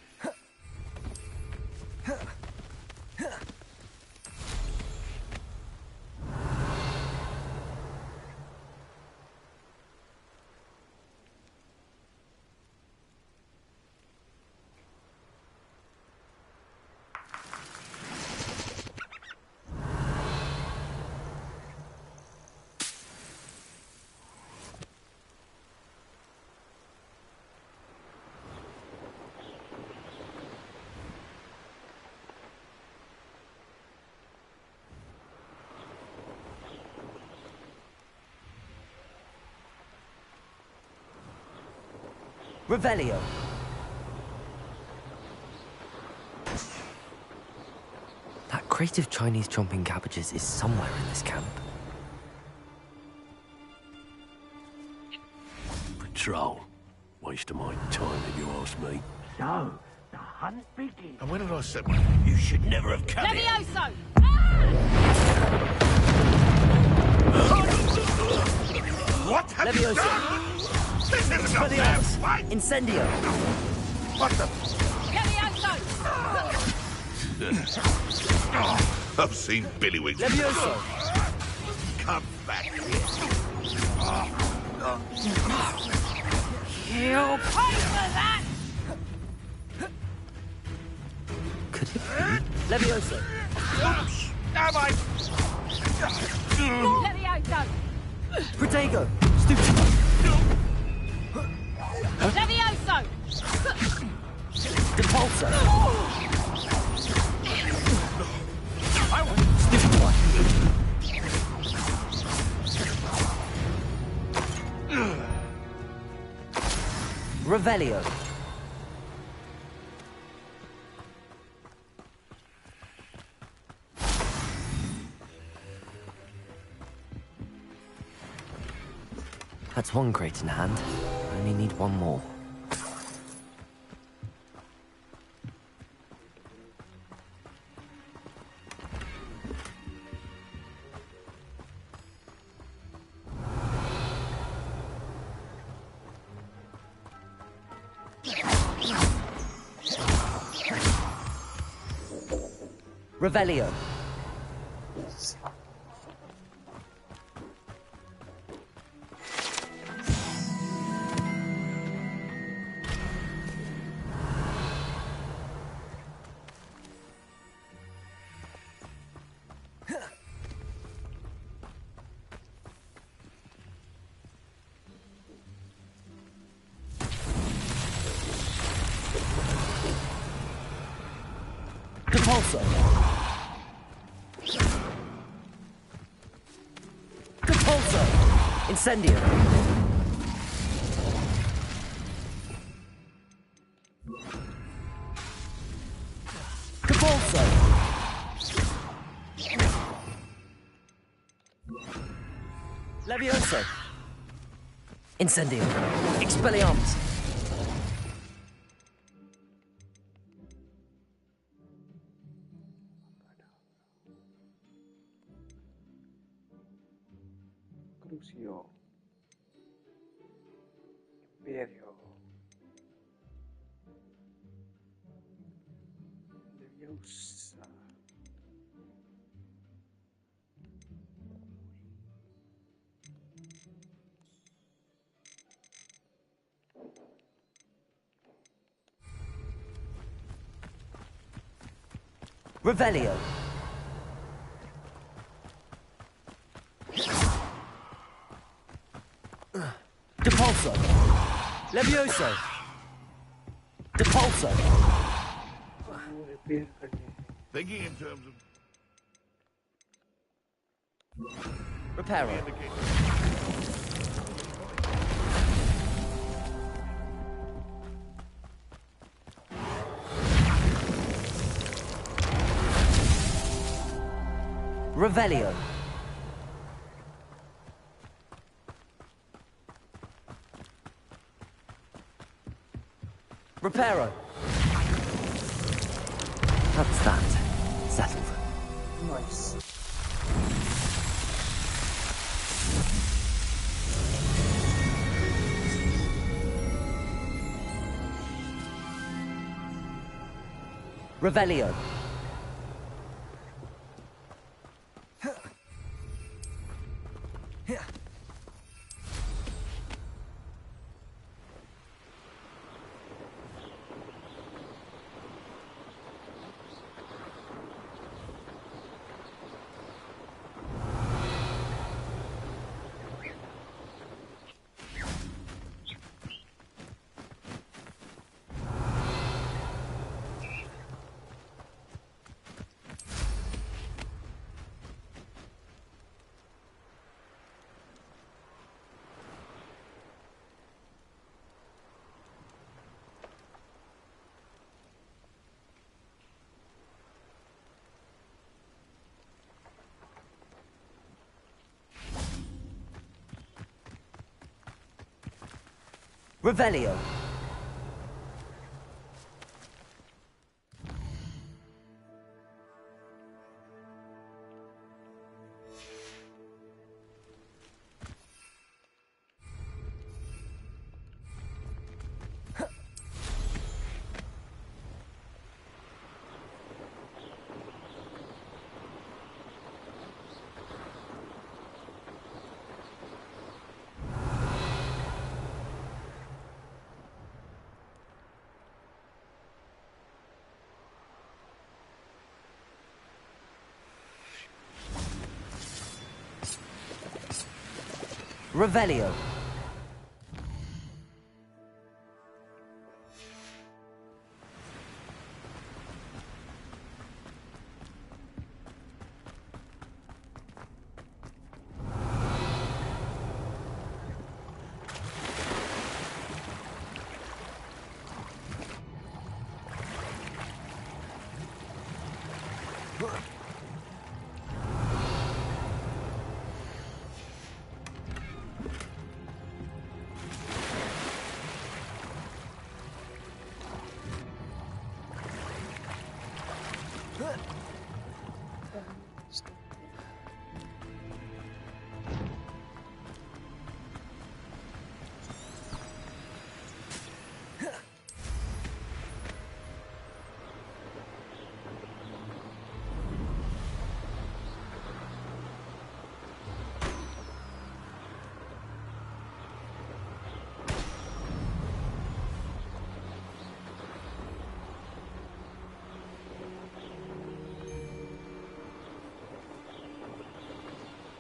S10: Revelio. That crate of Chinese chomping cabbages is somewhere in this camp.
S6: Patrol. Waste of my time, if you ask me.
S5: So, the hunt begins.
S7: And when did I set
S6: You should never have come here.
S8: Levioso!
S7: What have you
S10: Levioso.
S7: done? This isn't a fair
S10: Expelliarmus.
S7: fight!
S10: Incendio.
S7: What the...
S8: Levioso!
S7: I've seen Billywig's.
S10: Levioso.
S7: Come back here.
S8: You'll pay for that!
S2: could it be?
S5: Levioso!
S7: Am I?
S8: Levioso!
S5: Protego! Stupid!
S8: Levioso!
S5: Depulso! Stupid one! Revelio!
S2: That's one crate in hand. I only need one more.
S5: Revelio! Depulso! Depulso! Incendio! Depulso! Levioso! Incendio! Expelliarmus!
S1: Crucio. Imperio. Leviosa.
S5: Revelio! Depulso! Levioso! Depulso!
S7: Thinking in terms of...
S5: Reparo! Revelio! Reparo!
S2: That's that. Settled.
S1: Nice.
S5: Revelio! Revelio!
S2: Revelio.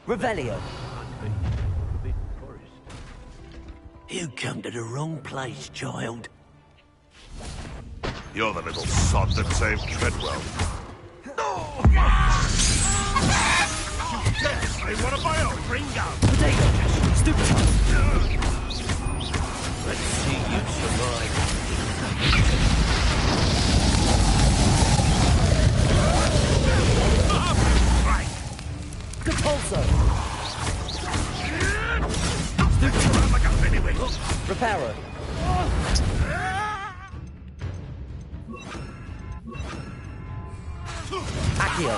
S2: Revelio.
S6: You come to the wrong place, child.
S7: You're the little sod that saved Treadwell. Hey, what about your Ringo?
S2: Potato. Stupid.
S6: Let's see you survive.
S2: Compulso. Reparo. Accio.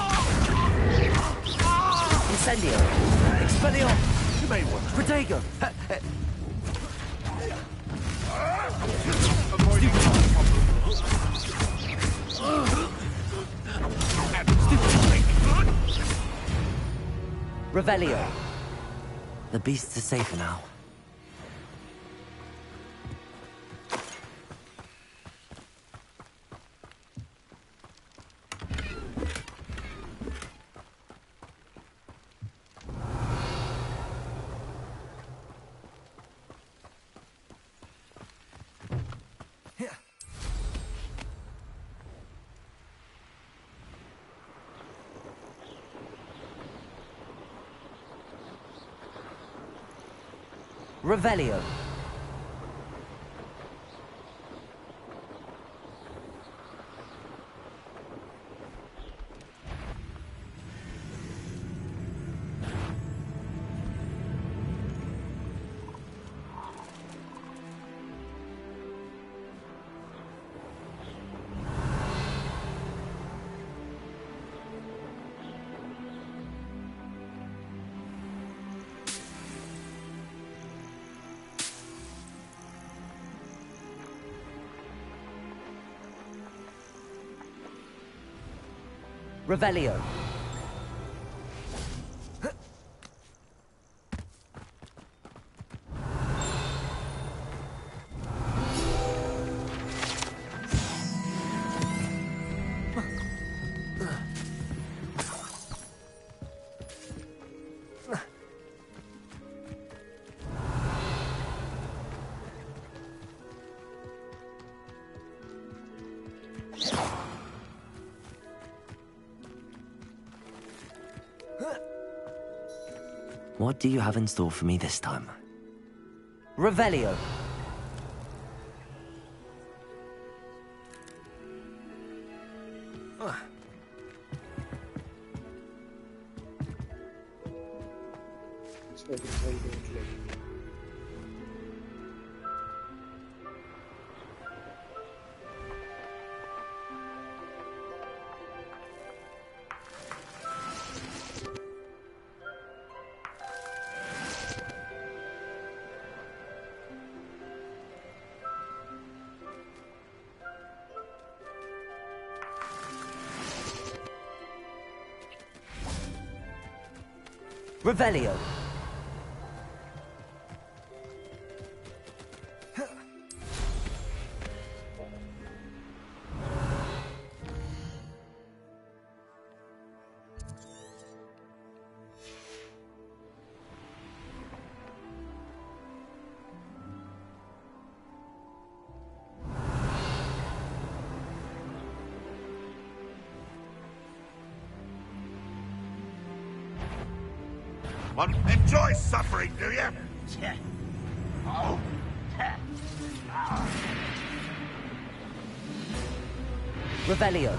S2: Incendio. Expellion.
S7: You may want
S2: Protego. Revelio. The beasts are safer now. Revelio. Revelio. What do you have in store for me this time? Revelio. Revelio.
S7: Well, enjoy suffering, do you? Oh.
S2: Revelio.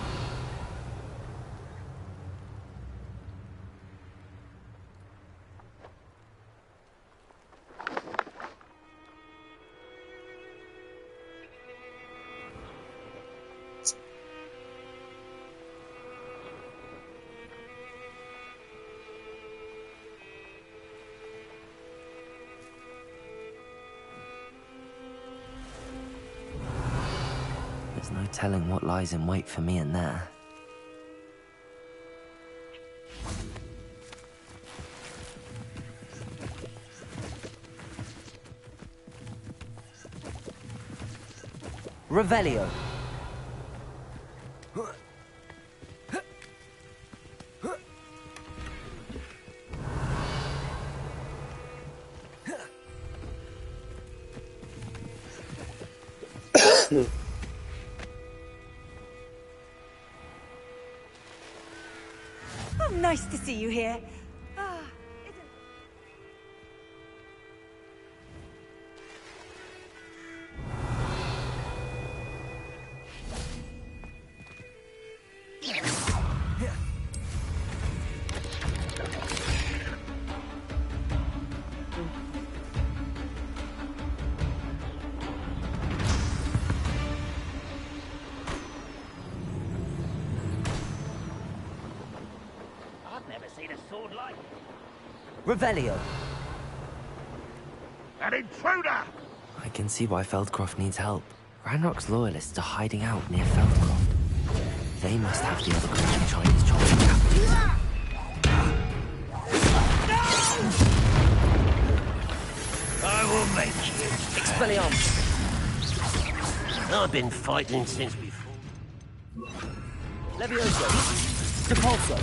S2: There's no telling what lies in wait for me in there. Revelio.
S4: Oh, nice to see you here. Revelio.
S7: An intruder!
S10: I can see why Feldcroft needs help. Ranrock's loyalists are hiding out near Feldcroft. They must have the other creative Chinese chomping cabbages.
S6: I will make you.
S2: Expelliarmus.
S6: I've been fighting since before.
S2: Levioso. Depulso.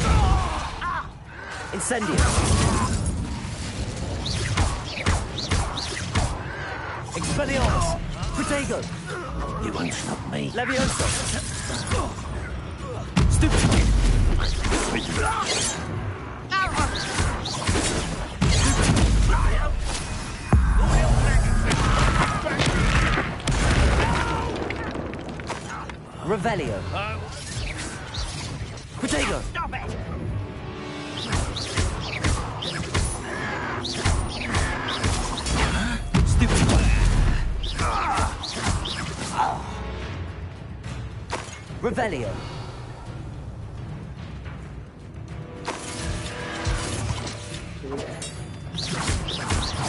S2: Incendio. Expelliarmus. Protego.
S6: You won't stop me.
S2: Levioso. Stupid. Revelio. Protego.
S5: Stop it!
S2: Stupid. Revelio.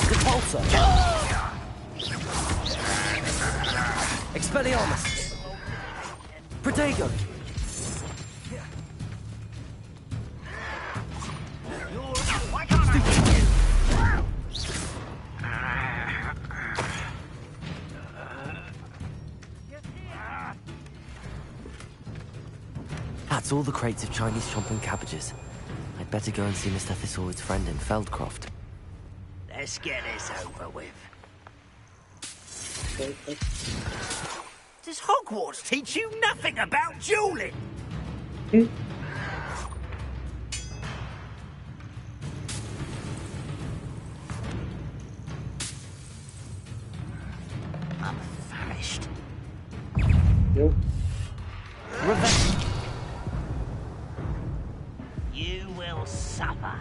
S2: Depulso. Expelliarmus. Protego. That's all the crates of Chinese chomping cabbages. I'd better go and see Mr. Thistlewood's friend in Feldcroft.
S6: Let's get this over with.
S5: Does Hogwarts teach you nothing about dueling?
S6: I'm famished.
S1: Nope.
S6: You will suffer.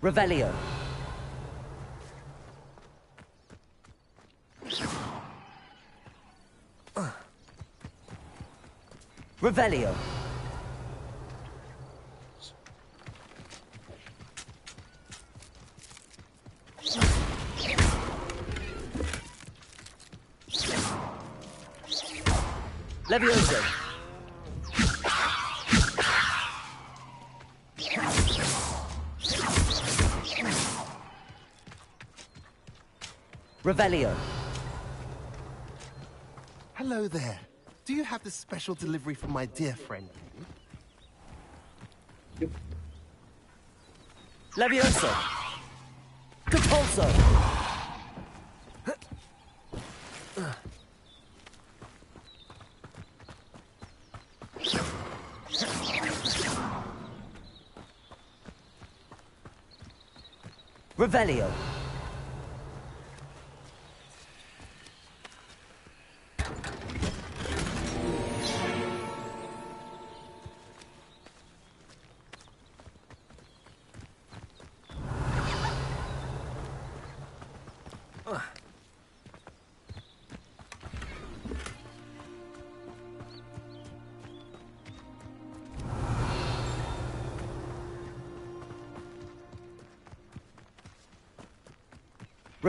S2: Revelio. Revelio. Levioso. Revelio.
S11: Hello there. Do you have the special delivery from my dear friend?
S2: Levioso. Compulso. Revelio.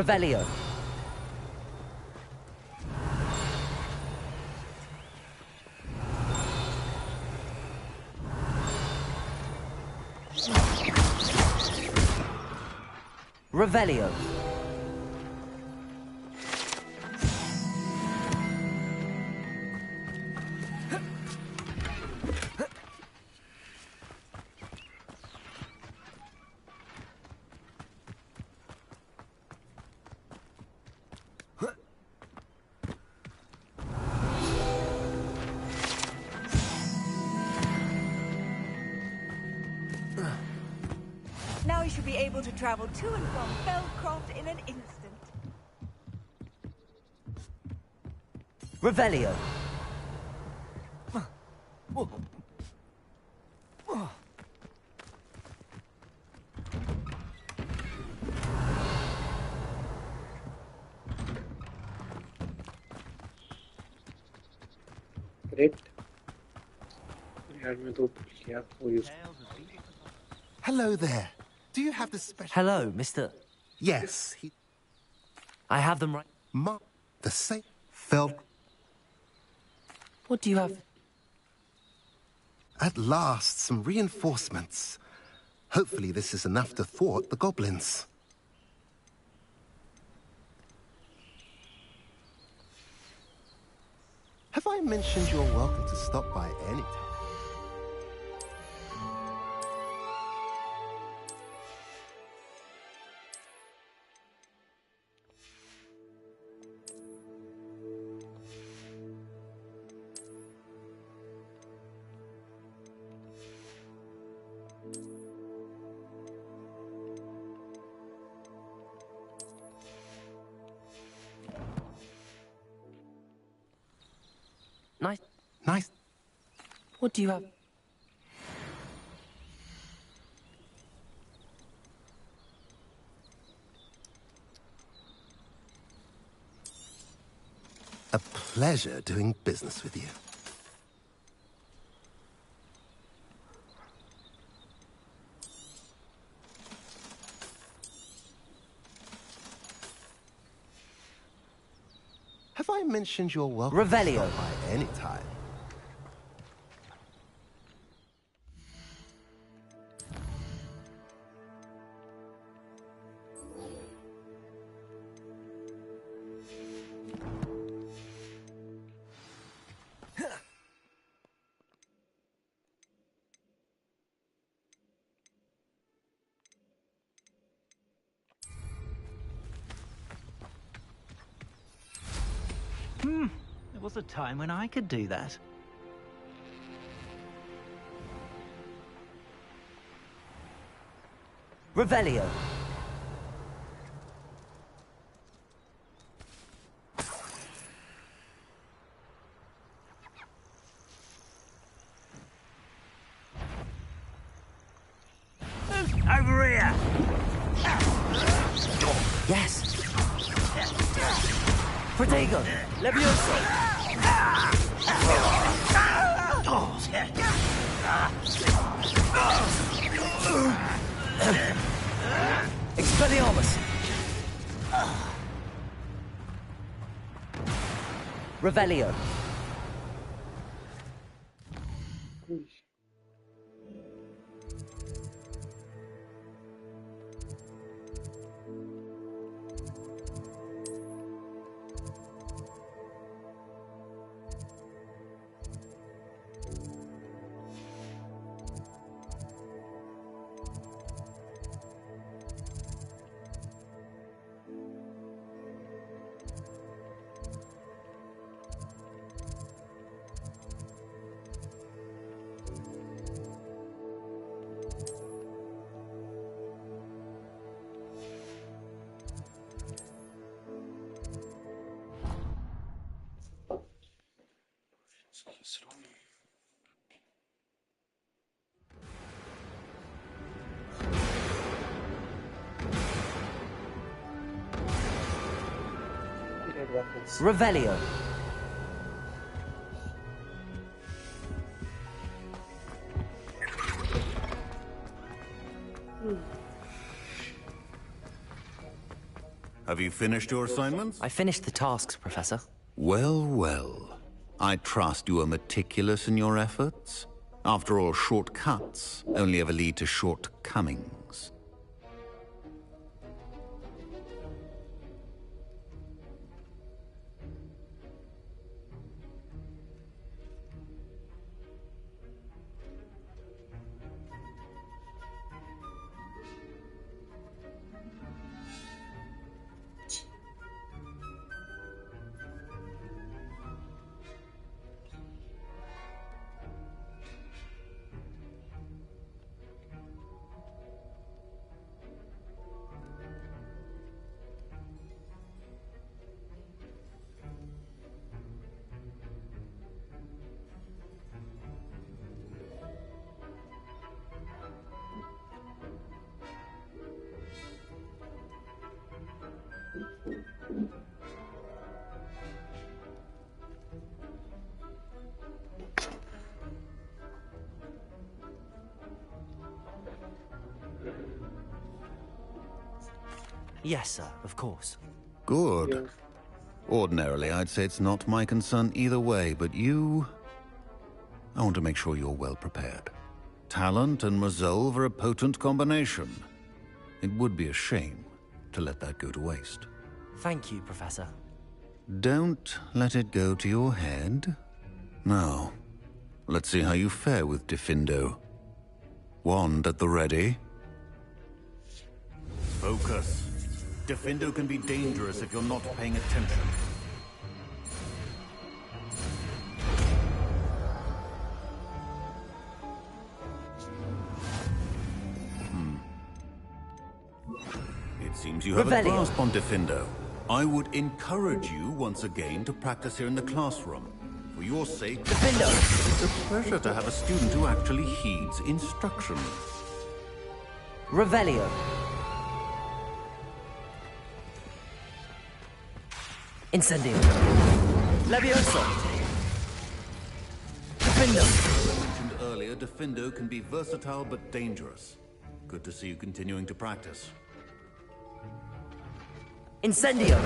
S2: Revelio. Revelio.
S4: Now you should be able to travel to and from Feldcroft in an instant.
S2: Revelio.
S1: Great. यार मैं तो भूल गया वो use
S11: Hello there. Do you have the special...
S2: Hello, Mr.
S11: Yes,
S2: I have them right.
S11: The same... Felt...
S2: What do you have?
S11: At last, some reinforcements. Hopefully this is enough to thwart the goblins. Have I mentioned you're welcome to stop by any time?
S2: Nice. What do you have?
S11: A pleasure doing business with you. Have I mentioned you're welcome
S2: Revelio.
S11: to stop by any time?
S5: There was a time when I could do that.
S2: Revelio.
S5: Over here!
S2: Yes. Protego. Levioso. Expelliarmus. Revelio.
S1: weapons.
S2: Revelio.
S12: Have you finished your assignments?
S2: I finished the tasks, Professor.
S12: Well, well. I trust you are meticulous in your efforts. After all, shortcuts only ever lead to shortcomings.
S2: Yes, sir, of course.
S12: Good. Ordinarily, I'd say it's not my concern either way, but you... I want to make sure you're well prepared. Talent and resolve are a potent combination. It would be a shame to let that go to waste.
S2: Thank you, Professor.
S12: Don't let it go to your head. Now, let's see how you fare with Diffindo. Wand at the ready.
S5: Focus. Diffindo can be dangerous if you're not paying attention. It seems you have a grasp on Diffindo. I would encourage you once again to practice here in the classroom. For your sake,
S2: Diffindo!
S12: It's a pleasure to have a student who actually heeds instruction.
S2: Revelio. Incendio. Levioso. Diffindo.
S12: As I mentioned earlier, Diffindo can be versatile but dangerous. Good to see you continuing to practice.
S2: Incendio.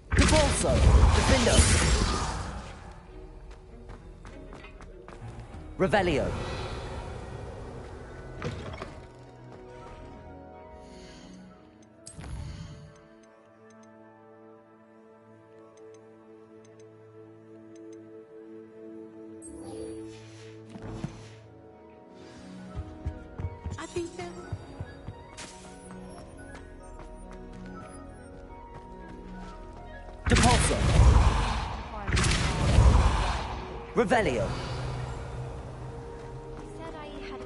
S2: Convulso. Diffindo. Revelio.
S4: I think so.
S2: Depulso. Revelio.
S4: Said I had a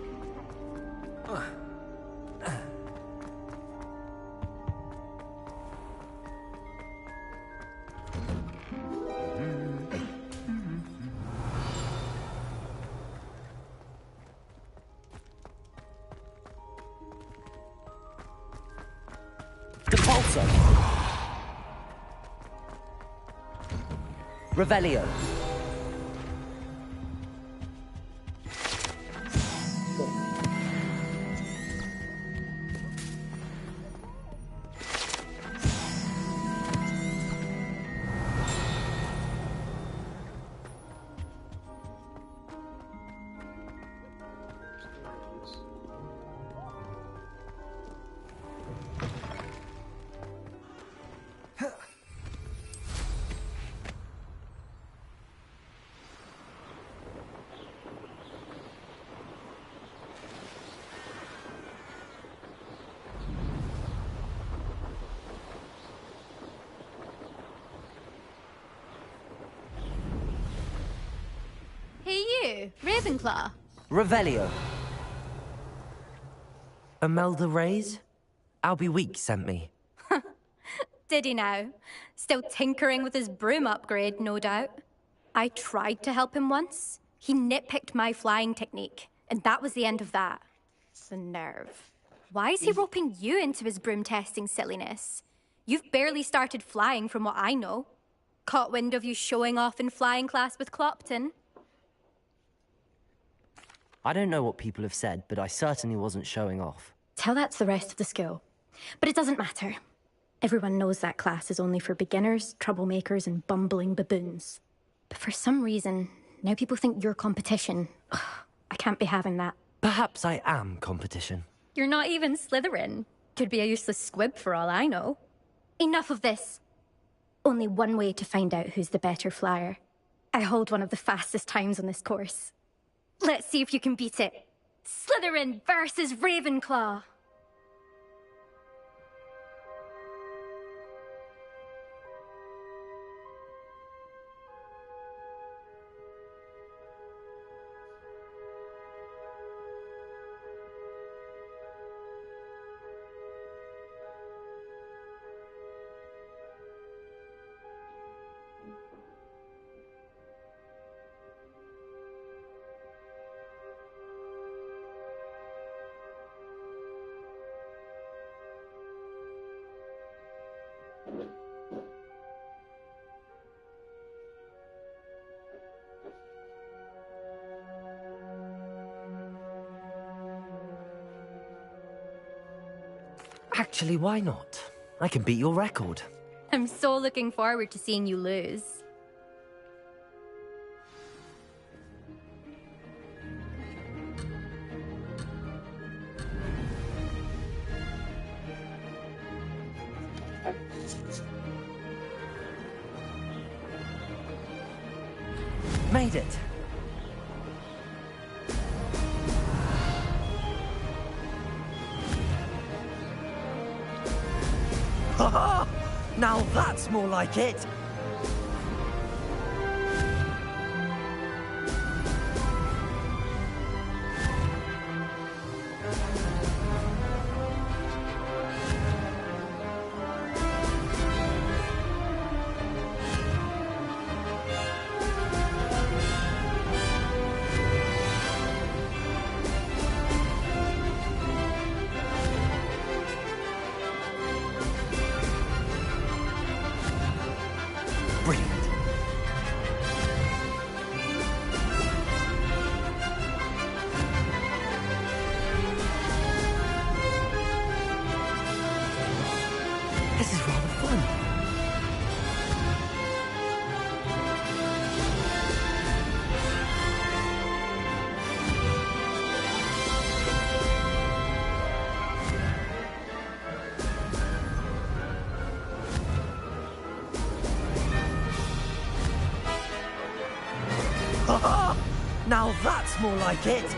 S2: Depulso. Revelio.
S8: Hey you, Ravenclaw.
S2: Revelio. Imelda Reyes? Albie Weeks sent me.
S13: Did he now? Still tinkering with his broom upgrade, no doubt. I tried to help him once. He nitpicked my flying technique, and that was the end of that. The nerve. Why is he roping you into his broom testing silliness? You've barely started flying from what I know. Caught wind of you showing off in flying class with Clopton?
S10: I don't know what people have said, but I certainly wasn't showing off.
S13: Tell that to the rest of the school. But it doesn't matter. Everyone knows that class is only for beginners, troublemakers, and bumbling baboons. But for some reason, now people think you're competition. Ugh, I can't be having that.
S10: Perhaps I am competition.
S13: You're not even Slytherin. Could be a useless squib for all I know. Enough of this. Only one way to find out who's the better flyer. I hold one of the fastest times on this course. Let's see if you can beat it. Slytherin versus Ravenclaw.
S10: Actually, why not? I can beat your record.
S13: I'm so looking forward to seeing you lose.
S10: Made it. Ha! Now that's more like it! This is rather fun. Ha-ha! Now that's more like it!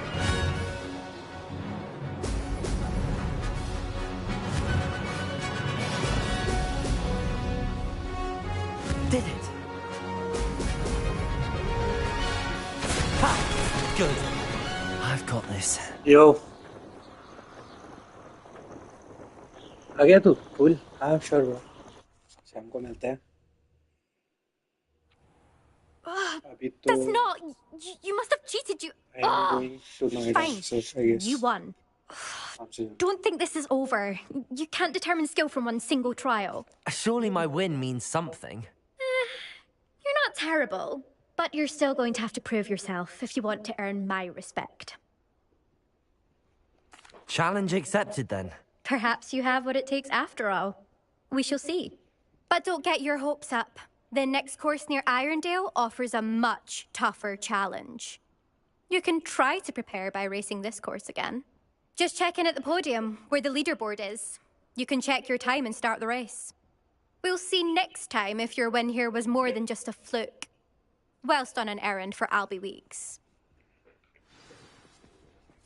S10: Did it? Ha! Good. I've got this.
S1: Yo. आ गया तू? Cool. हाँ, sure bro. शाम को मिलते हैं.
S13: That's not... You must have cheated you...
S1: I am going to Noida.
S13: Fine.
S1: So I guess.
S13: You won. Don't think this is over. You can't determine skill from one single trial.
S10: Surely my win means something.
S13: You're not terrible, but you're still going to have to prove yourself if you want to earn my respect.
S10: Challenge accepted then.
S13: Perhaps you have what it takes after all. We shall see. But don't get your hopes up. The next course near Irondale offers a much tougher challenge. You can try to prepare by racing this course again. Just check in at the podium, where the leaderboard is. You can check your time and start the race. We'll see next time if your win here was more than just a fluke. Whilst on an errand for Albie Weeks.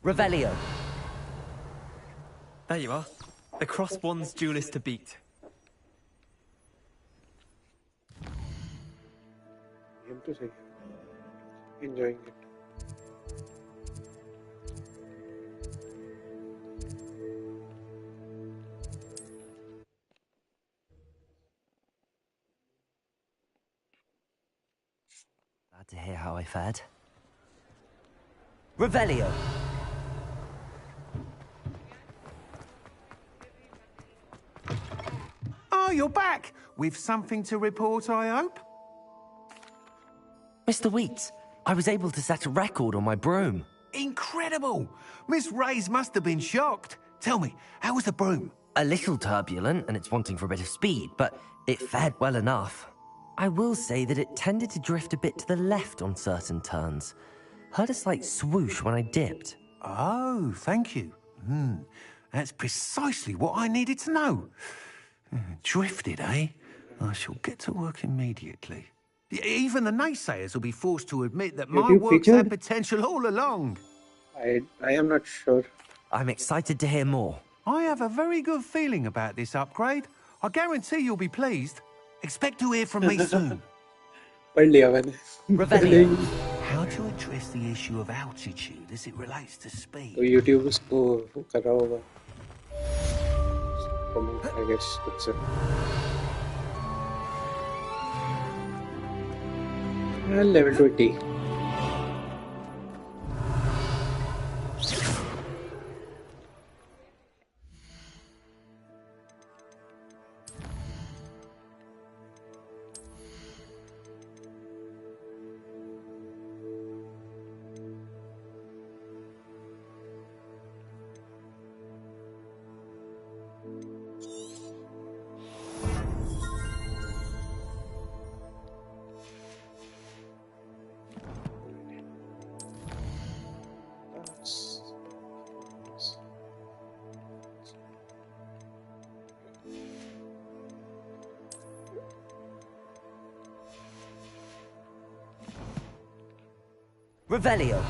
S10: Revelio.
S14: There you are. The Crossbonds duelist to beat.
S1: Game to say. Enjoying it.
S10: hear how I fared. Revelio!
S15: Oh, you're back! With something to report, I hope?
S10: Mr. Wheats, I was able to set a record on my broom.
S15: Incredible! Miss Reyes must have been shocked. Tell me, how was the broom?
S10: A little turbulent, and it's wanting for a bit of speed, but it fared well enough. I will say that it tended to drift a bit to the left on certain turns. Heard a slight swoosh when I dipped.
S15: Oh, thank you. That's precisely what I needed to know. Drifted, eh? I shall get to work immediately. Even the naysayers will be forced to admit that my work's had potential all along.
S1: I am not sure.
S10: I'm excited to hear more.
S15: I have a very good feeling about this upgrade. I guarantee you'll be pleased. Expect to hear from me soon.
S10: Revelio.
S15: How to address the issue of altitude as it relates to speed?
S1: तो YouTube उसको कर रहा होगा. I guess कुछ. Level 20.
S10: Revelio.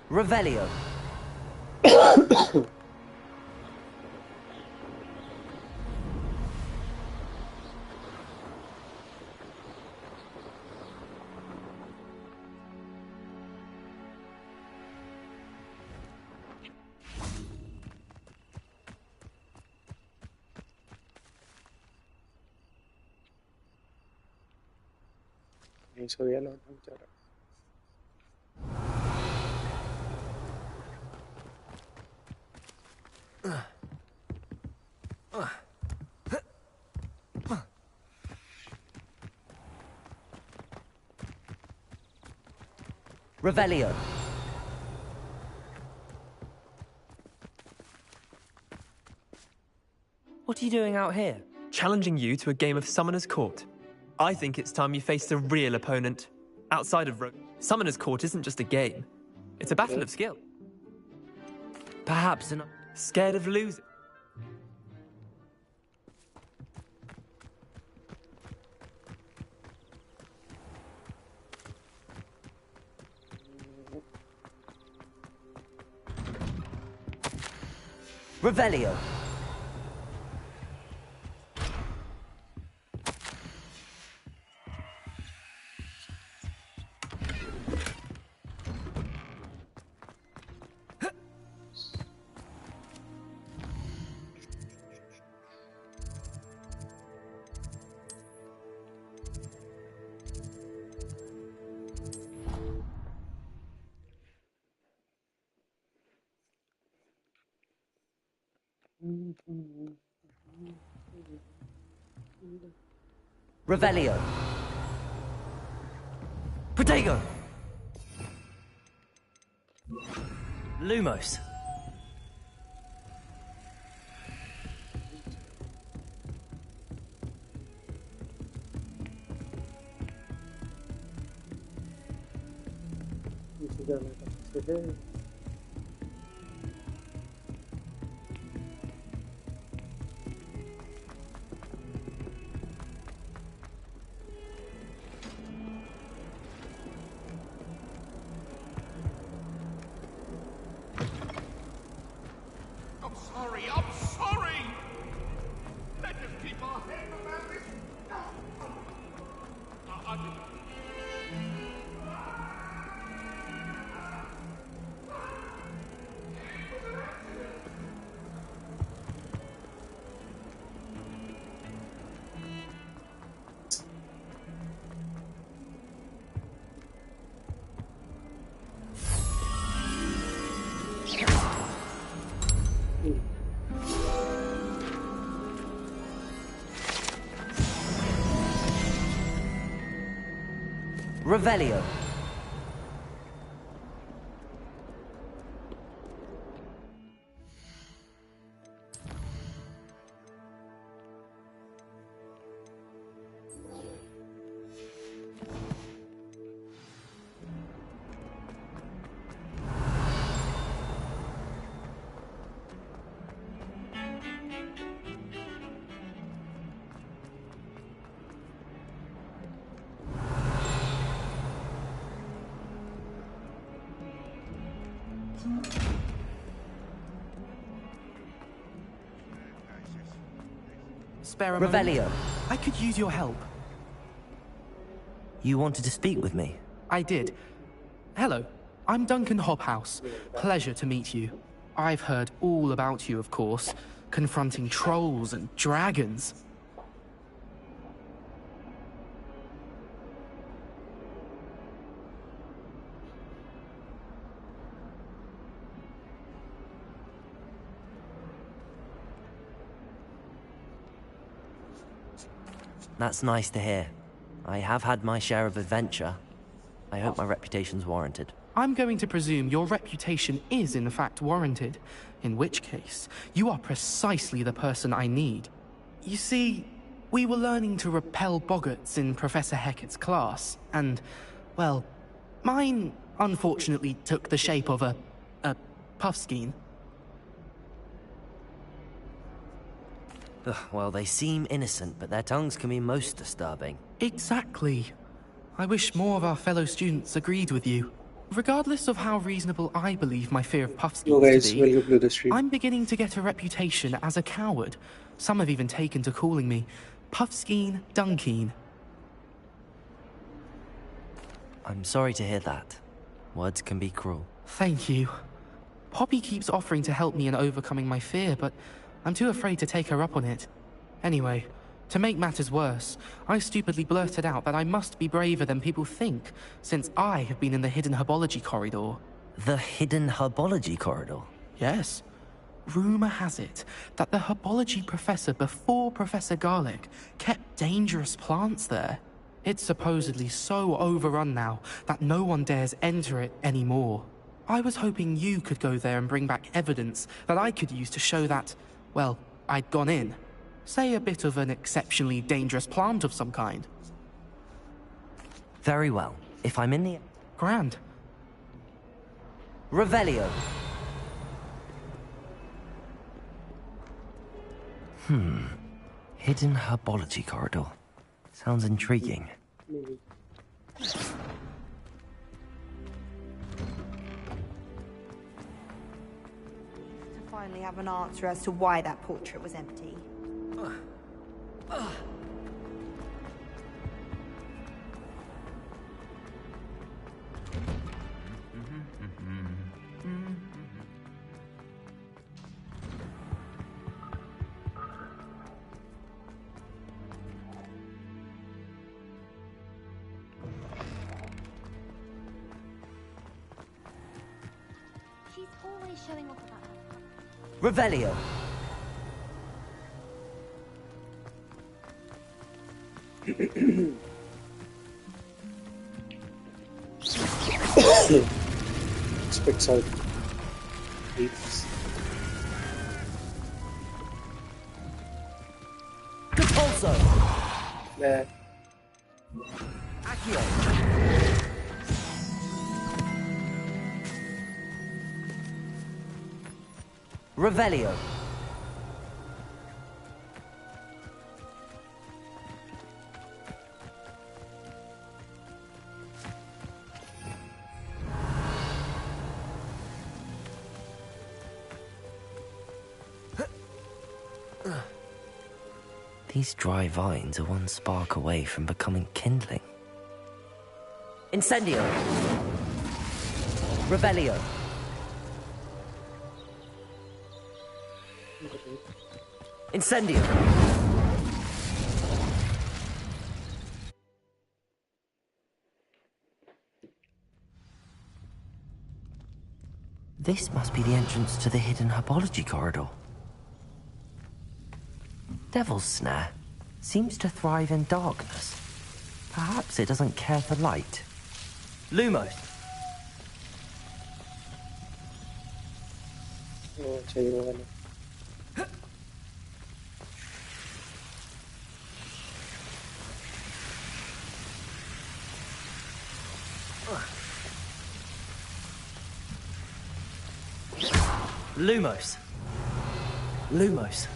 S10: Revelio.
S1: नहीं सो गया लौट बेचारा.
S10: Revelio. What are you doing out here?
S14: Challenging you to a game of Summoner's Court. I think it's time you faced a real opponent. Outside of Summoner's Court isn't just a game. It's a battle of skill.
S10: Perhaps enough.
S14: Scared of losing?
S10: Revelio. Revelio. Protego. Lumos. Revelio.
S16: Spare a
S10: Revelio.
S16: moment? I could use your help.
S10: You wanted to speak with me?
S16: I did. Hello, I'm Duncan Hobhouse. Pleasure to meet you. I've heard all about you, of course, confronting trolls and dragons.
S10: That's nice to hear. I have had my share of adventure. I hope my reputation's warranted.
S16: I'm going to presume your reputation is in fact warranted, in which case, you are precisely the person I need. You see, we were learning to repel boggarts in Professor Hecat's class, and, well, mine unfortunately took the shape of a puffskein.
S10: Ugh, well, they seem innocent, but their tongues can be most disturbing.
S16: Exactly. I wish more of our fellow students agreed with you. Regardless of how reasonable I believe my fear of puffskeins to be,
S1: welcome to the stream.
S16: I'm beginning to get a reputation as a coward. Some have even taken to calling me Puffskein Dunkeen.
S10: I'm sorry to hear that. Words can be cruel.
S16: Thank you. Poppy keeps offering to help me in overcoming my fear, but I'm too afraid to take her up on it. Anyway, to make matters worse, I stupidly blurted out that I must be braver than people think, since I have been in the hidden herbology corridor.
S10: The hidden herbology corridor?
S16: Yes. Rumor has it that the herbology professor before Professor Garlic kept dangerous plants there. It's supposedly so overrun now that no one dares enter it anymore. I was hoping you could go there and bring back evidence that I could use to show that, well, I'd gone in. Say a bit of an exceptionally dangerous plant of some kind.
S10: Very well. If I'm in the...
S16: Grand.
S10: Revelio. Hidden herbology corridor. Sounds intriguing.
S4: Finally have an answer as to why that portrait was empty.
S13: She's always showing off about her.
S10: Revelio.
S1: Expect out. Please.
S10: Repulso.
S1: Nah.
S10: Accio. Revelio. These dry vines are one spark away from becoming kindling. Incendio. Revelio. Incendio. This must be the entrance to the hidden herbology corridor. Devil's Snare seems to thrive in darkness. Perhaps it doesn't care for light. Lumos.
S1: Oh, अच्छा ये वो वाला.
S10: Lumos. Lumos.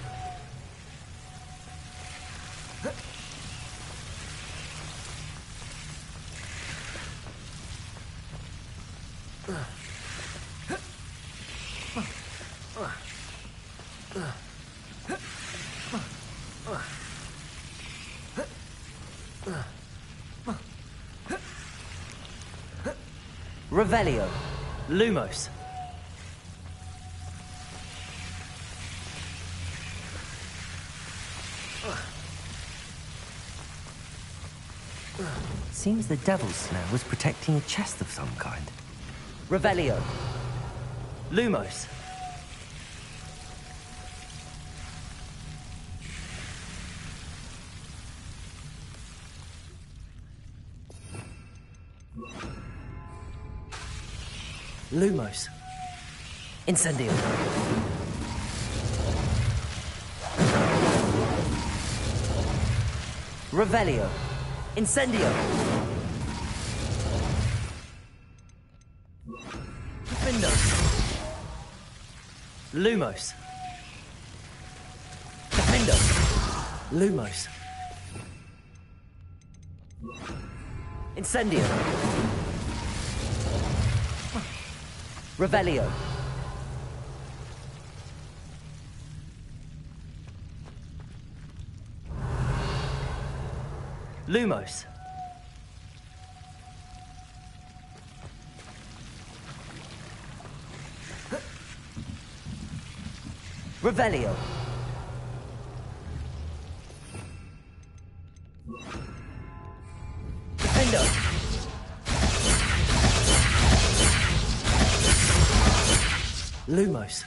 S10: Revelio. Lumos. Seems the devil's snare was protecting a chest of some kind. Revelio. Lumos. Lumos. Incendio. Revelio. Incendio. Defendo. Lumos. Defendo. Lumos. Incendio. Revelio. Lumos. Revelio. Defendo. Lumos.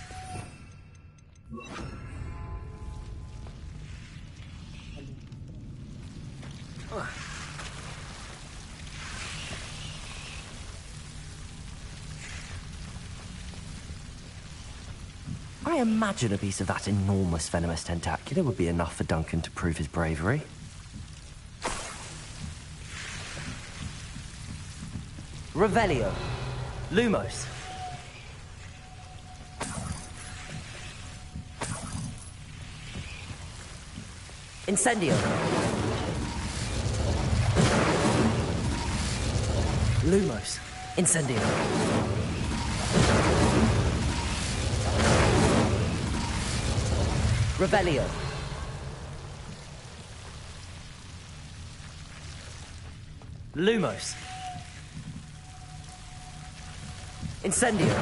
S10: I imagine a piece of that enormous venomous tentacular would be enough for Duncan to prove his bravery. Revelio. Lumos. Incendio. Lumos. Incendio. Revelio. Lumos. Incendio.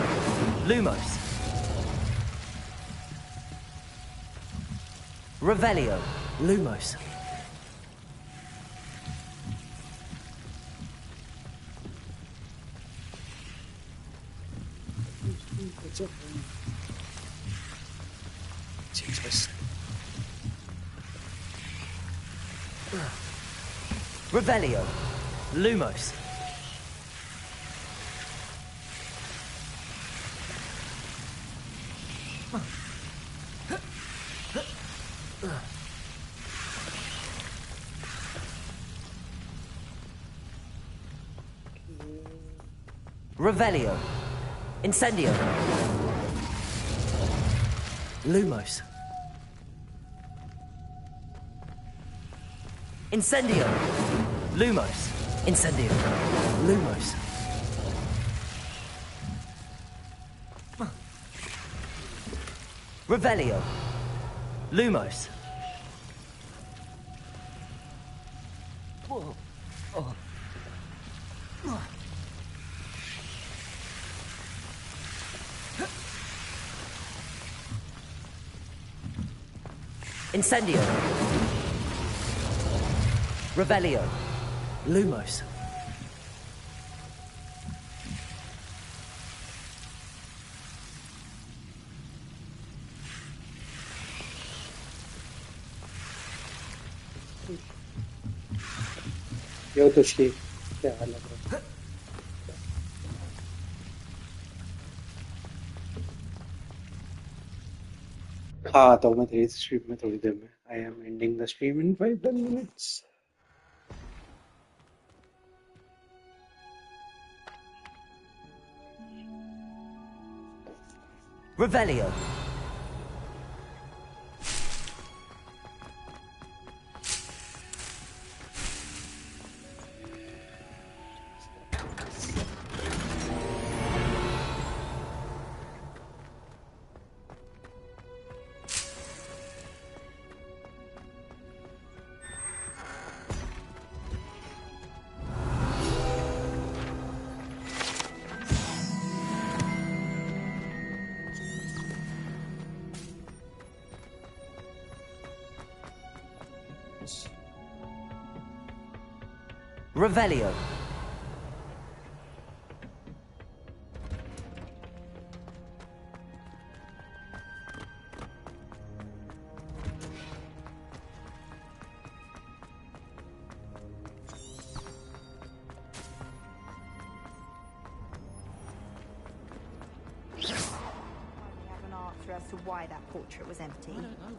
S10: Lumos. Revelio. Lumos.
S1: Jesus.
S10: Revelio. Lumos. Revelio. Incendio. Lumos. Incendio. Lumos. Incendio. Lumos. Revelio. Lumos. Whoa. Oh. Incendio. Revelio. Lumos.
S1: यो तुझकी क्या हालत है? हाँ आता हूँ मैं तेरी stream में थोड़ी देर में. I am ending the stream in 5-10 minutes.
S10: Revelio. Revelio.
S4: Have an answer as to why that portrait was empty. I don't know.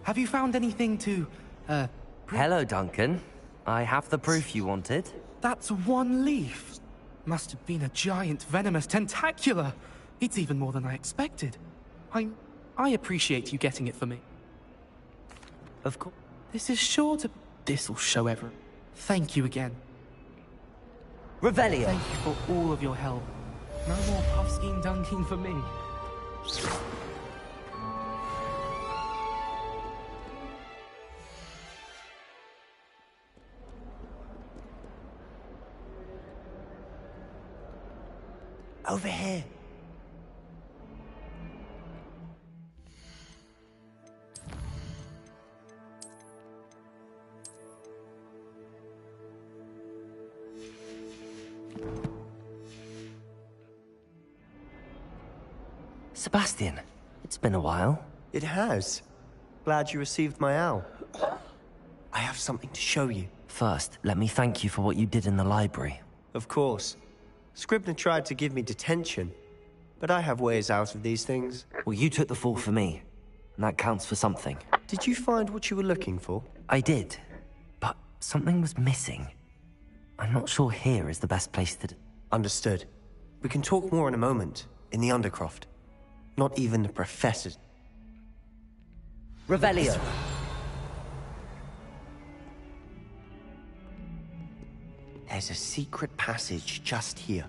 S16: Have you found anything to,
S10: Hello, Duncan. I have the proof you wanted.
S16: That's one leaf. Must have been a giant venomous tentacula. It's even more than I expected. I appreciate you getting it for me.
S10: Of course.
S16: This is sure to... This'll show everyone. Thank you again.
S10: Revelio.
S16: Thank you for all of your help. No more puffskein dunking for me.
S10: Over here. Sebastian, it's been a while.
S17: It has. Glad you received my owl. I have something to show you.
S10: First, let me thank you for what you did in the library.
S17: Of course. Scribner tried to give me detention, but I have ways out of these things.
S10: Well, you took the fall for me, and that counts for something.
S17: Did you find what you were looking for?
S10: I did, but something was missing. I'm not sure here is the best place to...
S17: Understood. We can talk more in a moment, in the Undercroft. Not even the professor.
S10: Revelio.
S17: There's a secret passage just here.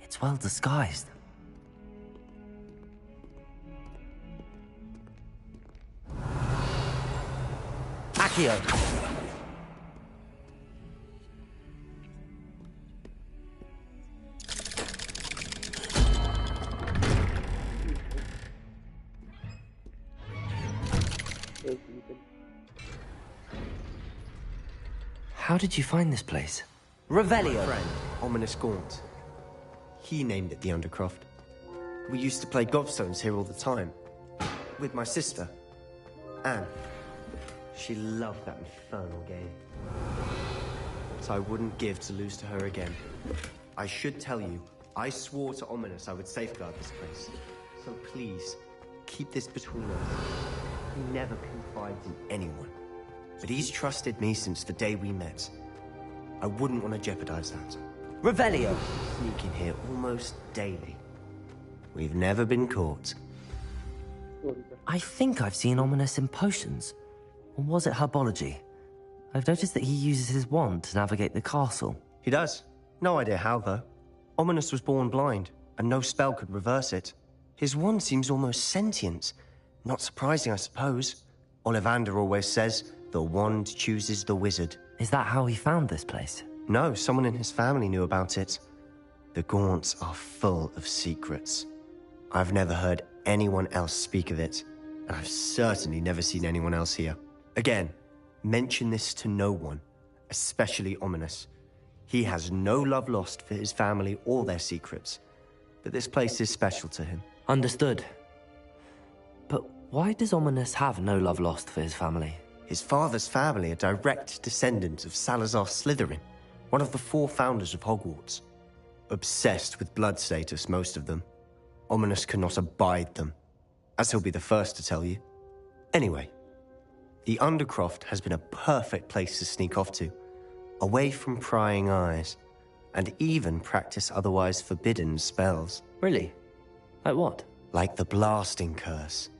S10: It's well disguised. Accio. How did you find this place? Revelio.
S17: My friend, Ominous Gaunt. He named it the Undercroft. We used to play gobstones here all the time. With my sister, Anne. She loved that infernal game. But I wouldn't give to lose to her again. I should tell you, I swore to Ominous I would safeguard this place. So please, keep this between us. He never confides in anyone. But he's trusted me since the day we met. I wouldn't want to jeopardize that.
S10: Revelio.
S17: Sneak in here almost daily. We've never been caught.
S10: I think I've seen Ominous in potions. Or was it herbology? I've noticed that he uses his wand to navigate the castle.
S17: He does. No idea how, though. Ominous was born blind, and no spell could reverse it. His wand seems almost sentient. Not surprising, I suppose. Ollivander always says, the wand chooses the wizard.
S10: Is that how he found this place?
S17: No, someone in his family knew about it. The Gaunts are full of secrets. I've never heard anyone else speak of it, and I've certainly never seen anyone else here. Again, mention this to no one, especially Ominous. He has no love lost for his family or their secrets, but this place is special to him.
S10: Understood. But Why does Ominous have no love lost for his family?
S17: His father's family are direct descendants of Salazar Slytherin, one of the 4 founders of Hogwarts. Obsessed with blood status, most of them. Ominous cannot abide them, as he'll be the first to tell you. Anyway, the Undercroft has been a perfect place to sneak off to, away from prying eyes, and even practice otherwise forbidden spells.
S10: Really? Like what?
S17: Like the blasting curse.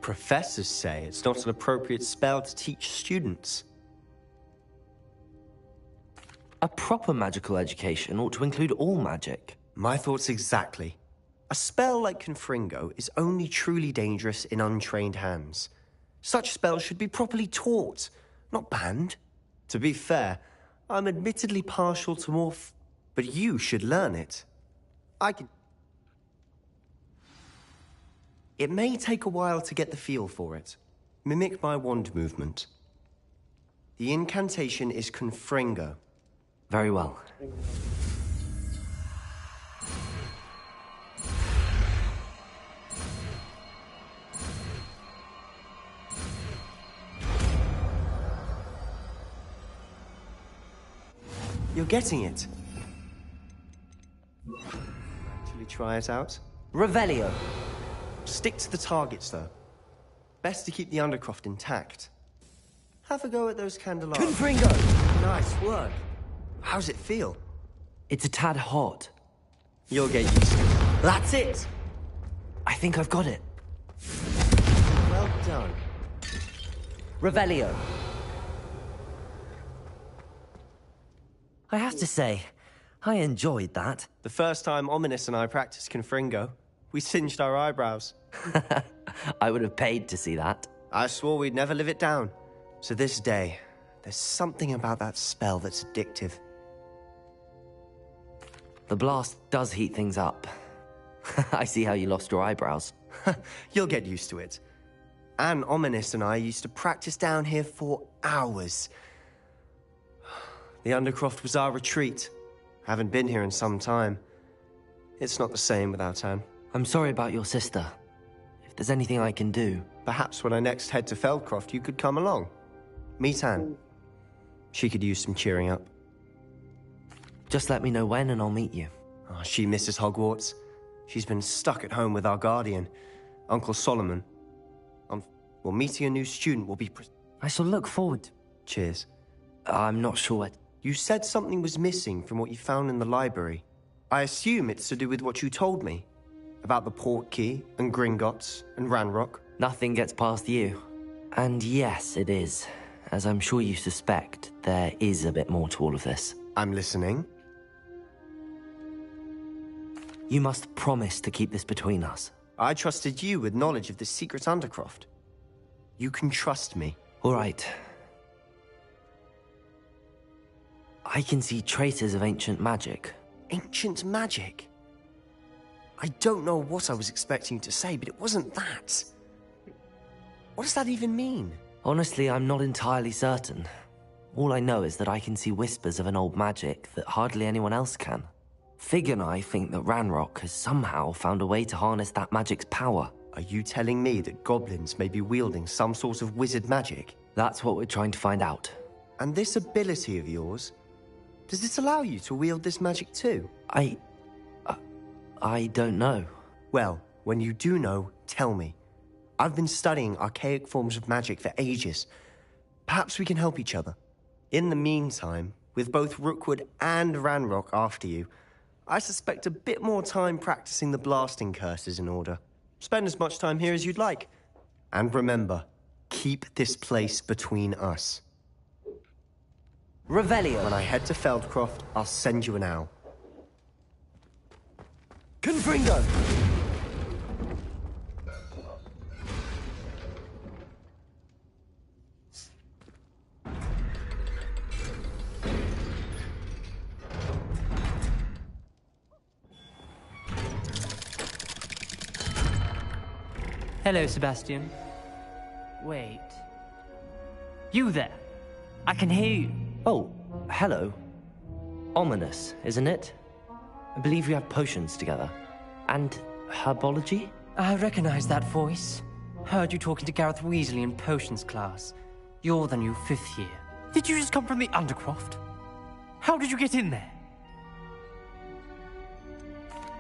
S17: Professors say it's not an appropriate spell to teach students.
S10: A proper magical education ought to include all magic.
S17: My thoughts exactly. A spell like Confringo is only truly dangerous in untrained hands. Such spells should be properly taught, not banned. To be fair, I'm admittedly partial to morph, but you should learn it. It may take a while to get the feel for it. Mimic my wand movement. The incantation is Confringo.
S10: Very well.
S17: You're getting it. Actually try it out.
S10: Revelio.
S17: Stick to the targets, though. Best to keep the Undercroft intact. Have a go at those candelabras.
S10: Confringo!
S17: Nice work. How's it feel?
S10: It's a tad hot.
S17: You'll get used to it. That's it!
S10: I think I've got it.
S17: Well done.
S10: Revelio. I have to say, I enjoyed that.
S17: The first time Ominous and I practiced Confringo, we singed our eyebrows.
S10: I would have paid to see that.
S17: I swore we'd never live it down. So this day, there's something about that spell that's addictive.
S10: The blast does heat things up. I see how you lost your eyebrows.
S17: You'll get used to it. Anne, Ominous and I used to practice down here for hours. The Undercroft was our retreat. Haven't been here in some time. It's not the same without Anne.
S10: I'm sorry about your sister. If there's anything I can do...
S17: Perhaps when I next head to Feldcroft, you could come along. Meet Anne. She could use some cheering up.
S10: Just let me know when and I'll meet you.
S17: Oh, she misses Hogwarts. She's been stuck at home with our guardian, Uncle Solomon. Well, meeting a new student will be...
S10: I shall look forward.
S17: Cheers.
S10: I'm not sure.
S17: You said something was missing from what you found in the library. I assume it's to do with what you told me. About the Portkey, and Gringotts, and Ranrock.
S10: Nothing gets past you. And yes, it is. As I'm sure you suspect, there is a bit more to all of this.
S17: I'm listening.
S10: You must promise to keep this between us.
S17: I trusted you with knowledge of the secret Undercroft. You can trust me.
S10: All right. I can see traces of ancient magic.
S17: Ancient magic? I don't know what I was expecting you to say, but it wasn't that. What does that even mean?
S10: Honestly, I'm not entirely certain. All I know is that I can see whispers of an old magic that hardly anyone else can. Fig and I think that Ranrock has somehow found a way to harness that magic's power.
S17: Are you telling me that goblins may be wielding some sort of wizard magic?
S10: That's what we're trying to find out.
S17: And this ability of yours, does it allow you to wield this magic too?
S10: I don't know.
S17: Well, when you do know, tell me. I've been studying archaic forms of magic for ages. Perhaps we can help each other. In the meantime, with both Rookwood and Ranrock after you, I suspect a bit more time practicing the blasting curse is in order. Spend as much time here as you'd like. And remember, keep this place between us.
S10: Revelio.
S17: When I head to Feldcroft, I'll send you an owl.
S10: Confringo!
S18: Hello, Sebastian. Wait. You there? I can hear you.
S10: Oh, hello. Ominous, isn't it? I believe we have potions together. And herbology?
S18: I recognize that voice. Heard you talking to Gareth Weasley in potions class. You're the new 5th year. Did you just come from the Undercroft? How did you get in there?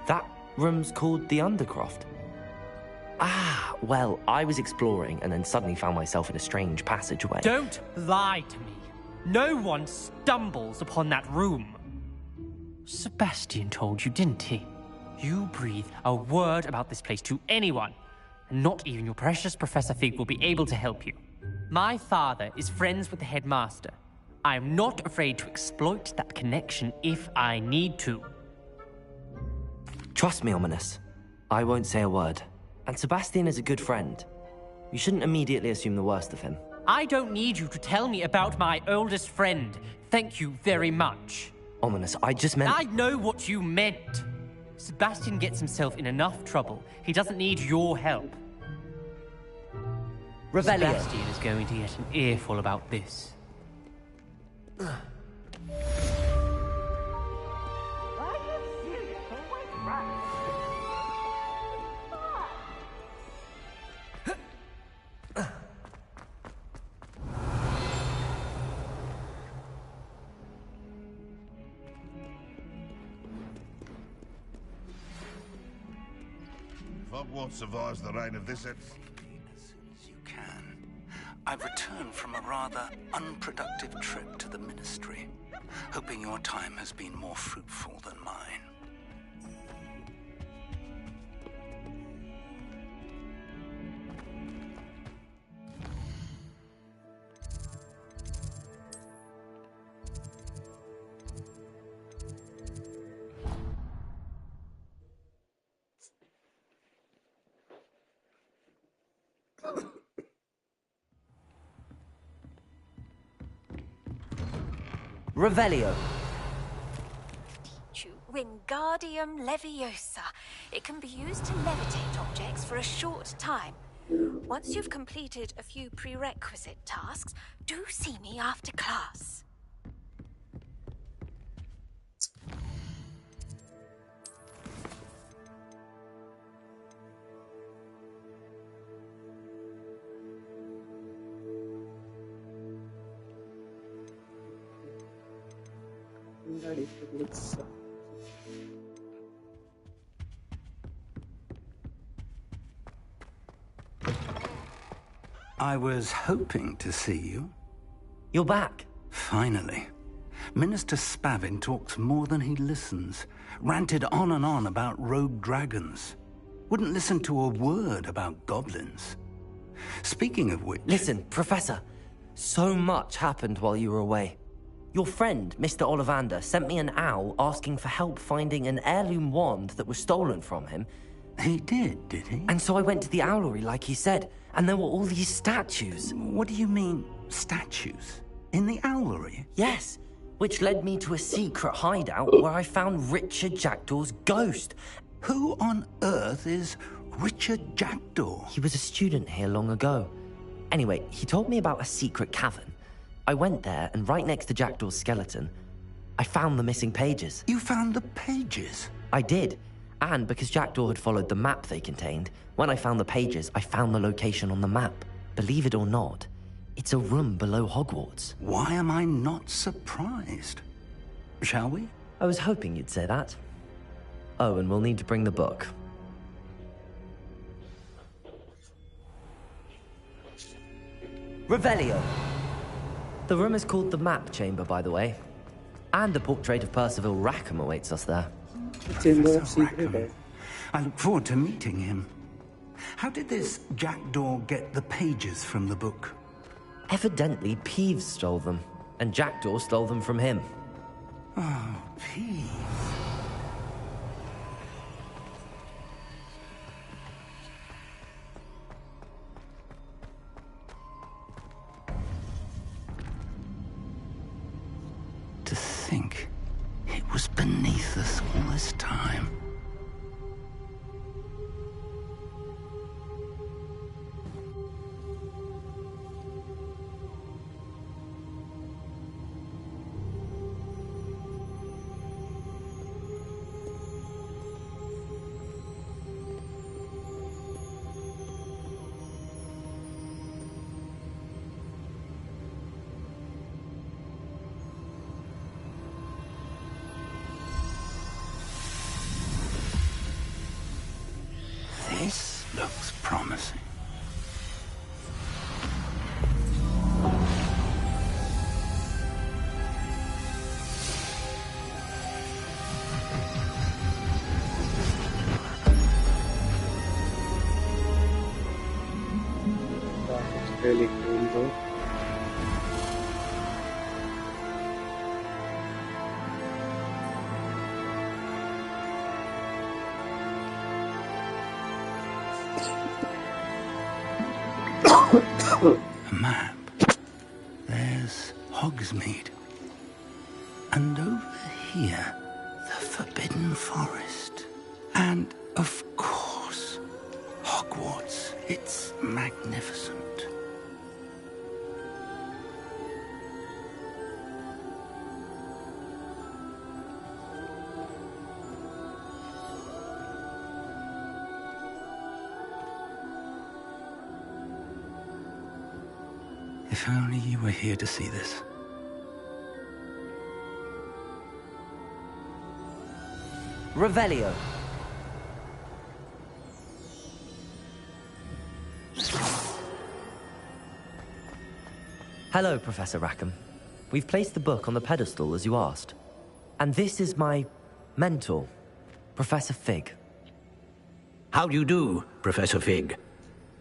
S10: That room's called the Undercroft. Ah, well, I was exploring and then suddenly found myself in a strange passageway.
S18: Don't lie to me. No one stumbles upon that room. Sebastian told you, didn't he? You breathe a word about this place to anyone, and not even your precious Professor Fig will be able to help you. My father is friends with the headmaster. I am not afraid to exploit that connection if I need to.
S10: Trust me, Ominous. I won't say a word. And Sebastian is a good friend. You shouldn't immediately assume the worst of him.
S18: I don't need you to tell me about my oldest friend. Thank you very much.
S10: Ominous, I just meant...
S18: I know what you meant. Sebastian gets himself in enough trouble. He doesn't need your help.
S10: Revelio.
S18: Sebastian is going to get an earful about this.
S7: Hogwarts survives the reign of this...
S19: I've returned from a rather unproductive trip to the Ministry, hoping your time has been more fruitful than mine.
S10: Revelio.
S20: Wingardium Leviosa. It can be used to levitate objects for a short time. Once you've completed a few prerequisite tasks, do see me after class.
S19: I was hoping to see you.
S10: You're back.
S19: Finally. Minister Spavin talks more than he listens. Ranted on and on about rogue dragons. Wouldn't listen to a word about goblins. Speaking of which...
S10: Listen, Professor. So much happened while you were away. Your friend, Mr. Ollivander, sent me an owl asking for help finding an heirloom wand that was stolen from him.
S19: He did he?
S10: And so I went to the owlery like he said, and there were all these statues.
S19: What do you mean, statues? In the owlery?
S10: Yes, which led me to a secret hideout where I found Richard Jackdaw's ghost.
S19: Who on earth is Richard Jackdaw?
S10: He was a student here long ago. Anyway, he told me about a secret cavern. I went there, and right next to Jackdaw's skeleton, I found the missing pages.
S19: You found the pages?
S10: I did. And because Jackdaw had followed the map they contained, when I found the pages, I found the location on the map. Believe it or not, it's a room below Hogwarts.
S19: Why am I not surprised? Shall we?
S10: I was hoping you'd say that. Oh, and we'll need to bring the book. Revelio. The room is called the Map Chamber, by the way. And a portrait of Percival Rackham awaits us there.
S19: Rackham. I look forward to meeting him. How did this Jackdaw get the pages from the book?
S10: Evidently, Peeves stole them, and Jackdaw stole them from him.
S19: Oh, Peeves. To think it was beneath us all this time. A map. There's Hogsmeade. And over here, the Forbidden Forest. And, of course, Hogwarts. It's magnificent. If only you were here to see this.
S10: Revelio. Hello, Professor Rackham. We've placed the book on the pedestal as you asked. And this is my mentor, Professor Fig.
S6: How do you do, Professor Fig?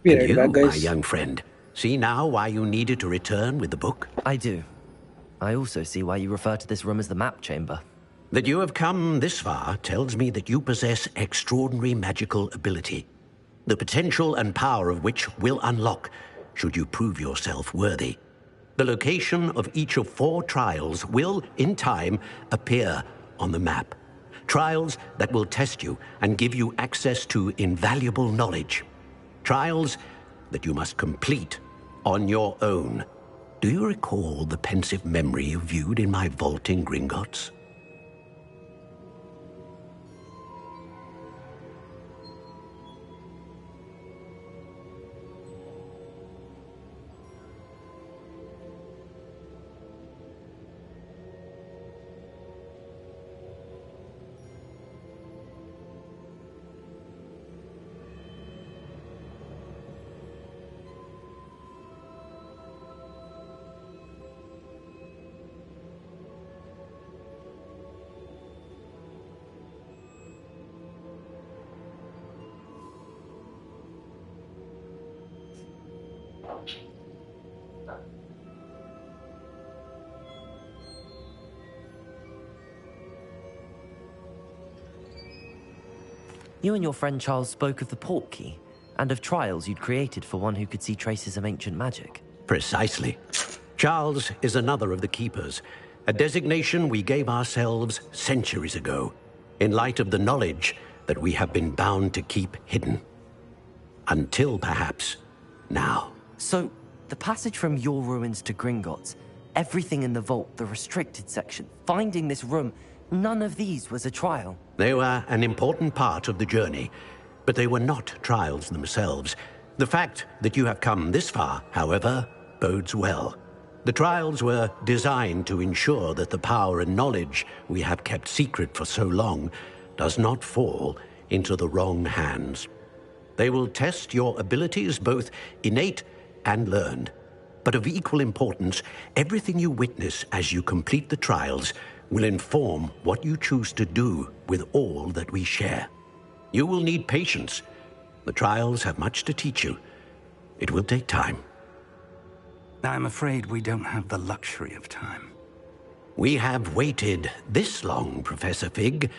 S1: Be
S6: And
S1: right
S6: you,
S1: back, guys.
S6: my young friend, see now why you needed to return with the book?
S10: I do. I also see why you refer to this room as the map chamber.
S6: That you have come this far tells me that you possess extraordinary magical ability, the potential and power of which will unlock should you prove yourself worthy. The location of each of 4 trials will, in time, appear on the map. Trials that will test you and give you access to invaluable knowledge. Trials that you must complete on your own. Do you recall the pensive memory you viewed in my vault in Gringotts?
S10: You and your friend Charles spoke of the port key, and of trials you'd created for one who could see traces of ancient magic.
S6: Precisely. Charles is another of the Keepers, a designation we gave ourselves centuries ago, in light of the knowledge that we have been bound to keep hidden. Until, perhaps, now.
S10: So, the passage from your ruins to Gringotts, everything in the vault, the restricted section, finding this room, none of these was a trial.
S6: They were an important part of the journey, but they were not trials themselves. The fact that you have come this far, however, bodes well. The trials were designed to ensure that the power and knowledge we have kept secret for so long does not fall into the wrong hands. They will test your abilities, both innate and learned. But of equal importance, everything you witness as you complete the trials will inform what you choose to do with all that we share. You will need patience. The trials have much to teach you. It will take time.
S19: I'm afraid we don't have the luxury of time.
S6: We have waited this long, Professor Fig.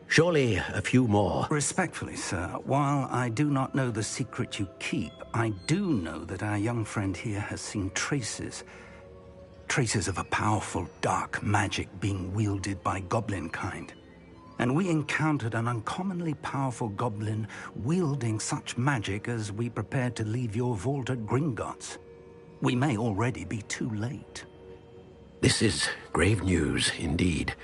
S6: Surely a few more.
S19: Respectfully, sir, while I do not know the secret you keep, I do know that our young friend here has seen traces of a powerful dark magic being wielded by goblin kind. And we encountered an uncommonly powerful goblin wielding such magic as we prepared to leave your vault at Gringotts. We may already be too late.
S6: This is grave news indeed.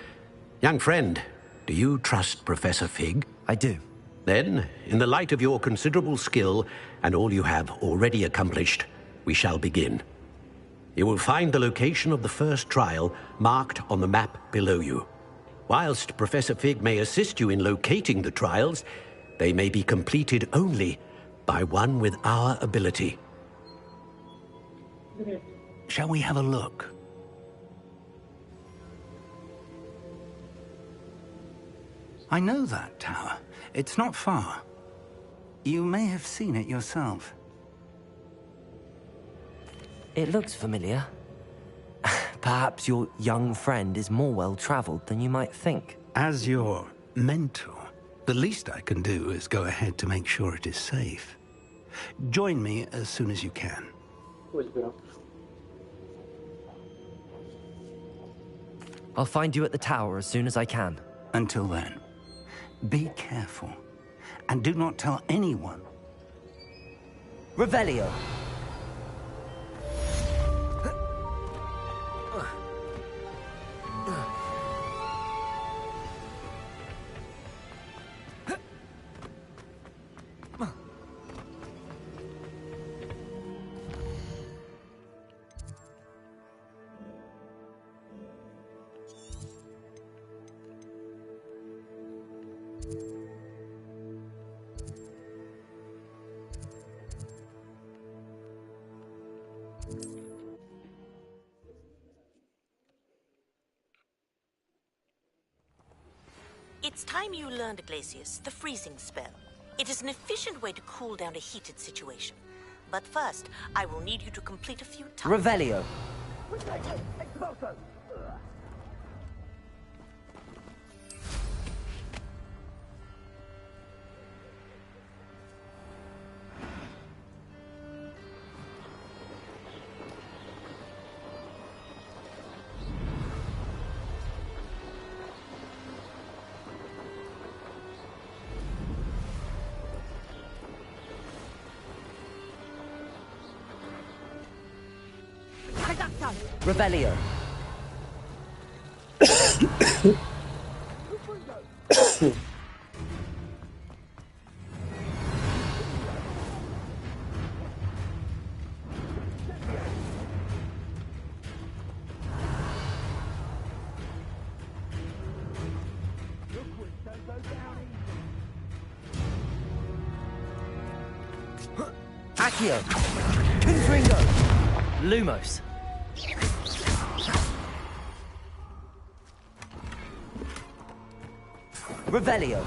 S6: Young friend, do you trust Professor Fig?
S10: I do.
S6: Then, in the light of your considerable skill and all you have already accomplished, we shall begin. You will find the location of the first trial marked on the map below you. Whilst Professor Fig may assist you in locating the trials, they may be completed only by one with our ability.
S19: Shall we have a look? I know that tower. It's not far. You may have seen it yourself.
S10: It looks familiar. Perhaps your young friend is more well-traveled than you might think.
S19: As your mentor, the least I can do is go ahead to make sure it is safe. Join me as soon as you can.
S1: Cool, bro.
S10: I'll find you at the tower as soon as I can.
S19: Until then, be careful. And do not tell anyone.
S10: Revelio.
S2: It's time you learned, Glacius, the freezing spell. It is an efficient way to cool down a heated situation. But first, I will need you to complete a few tasks.
S10: Revelio. Revelio. Accio. Confringo. Lumos. Revelio.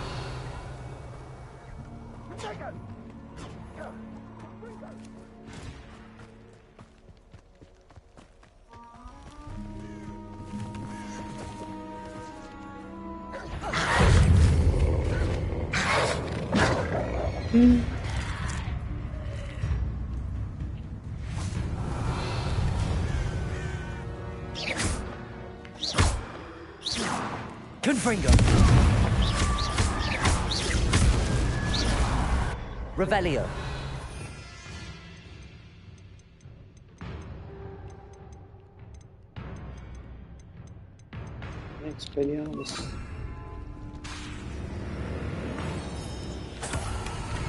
S10: Confringo. Revelio.
S1: Expelliarmus.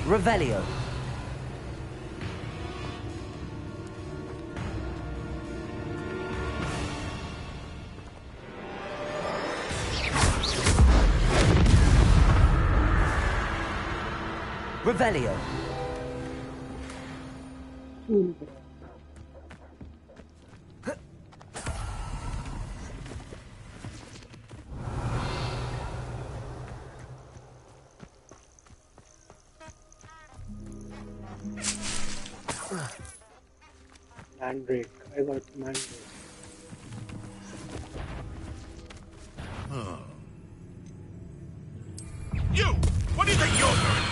S10: Revelio. Revelio.
S1: Mandrake. I got Mandrake.
S7: You! What do you think you're doing?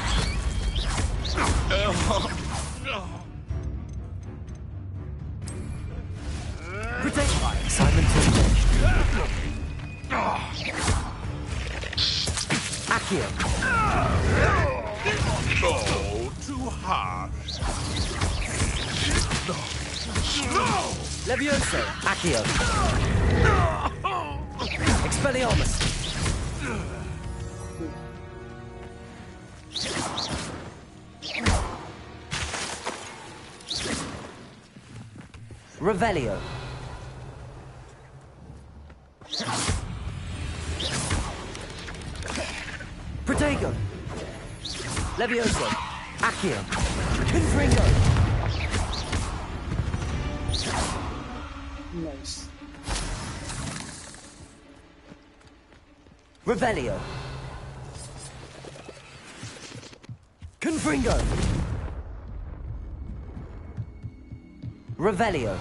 S10: Protect fire. Assignment finished. Accio.
S7: Oh, too harsh. No!
S10: Levioso. Accio. Expelliarmus. Revelio. Protego. Levioso. Accio. Confringo.
S1: Nice.
S10: Revelio. Confringo. Revelio.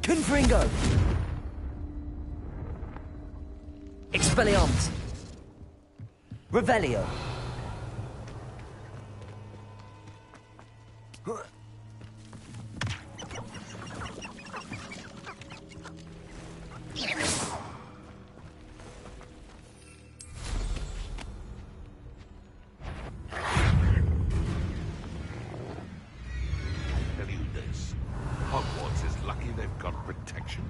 S10: Confringo. Expelliarmus. Revelio.
S7: protection.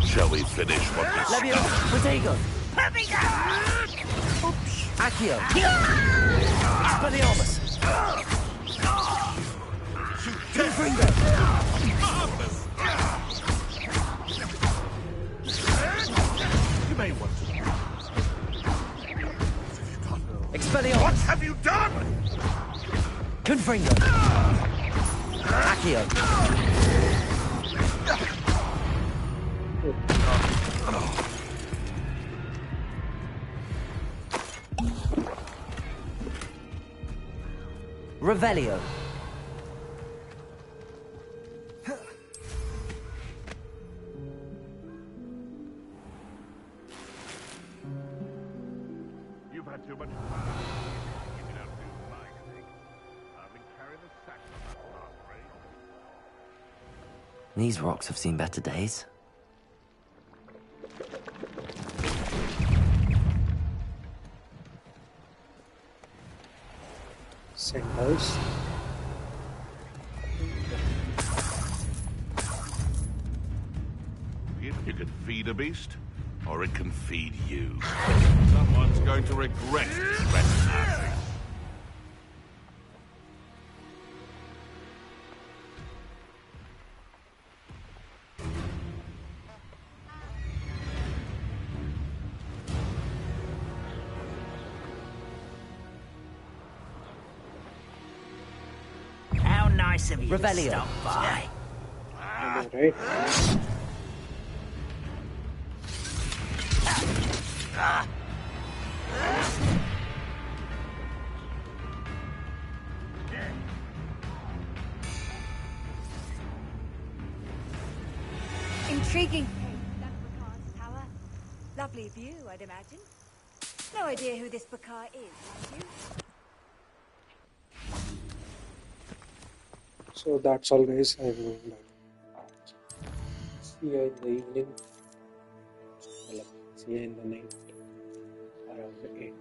S7: Shall we finish what we
S10: Levio,
S7: started?
S10: Protego. Accio. Expelliarmus. Confringo.
S7: You may want to.
S10: Expelliarmus.
S7: What have you done?
S10: Confringo. Accio. Revelio.
S7: You've had too much fun. You don't do my thing. I've been carrying the sack on that last race.
S10: These rocks have seen better days.
S1: Same house.
S7: You can feed a beast, or it can feed you. Someone's going to regret trespassing.
S21: How nice of you
S10: Revelio.
S21: to stop by.
S1: Right.
S4: Intriguing place, that Bakar's tower. Lovely view, I'd imagine. No idea who this Bakar is, have you?
S1: So that's all, guys. I will see you in the evening. See you in the night around 8.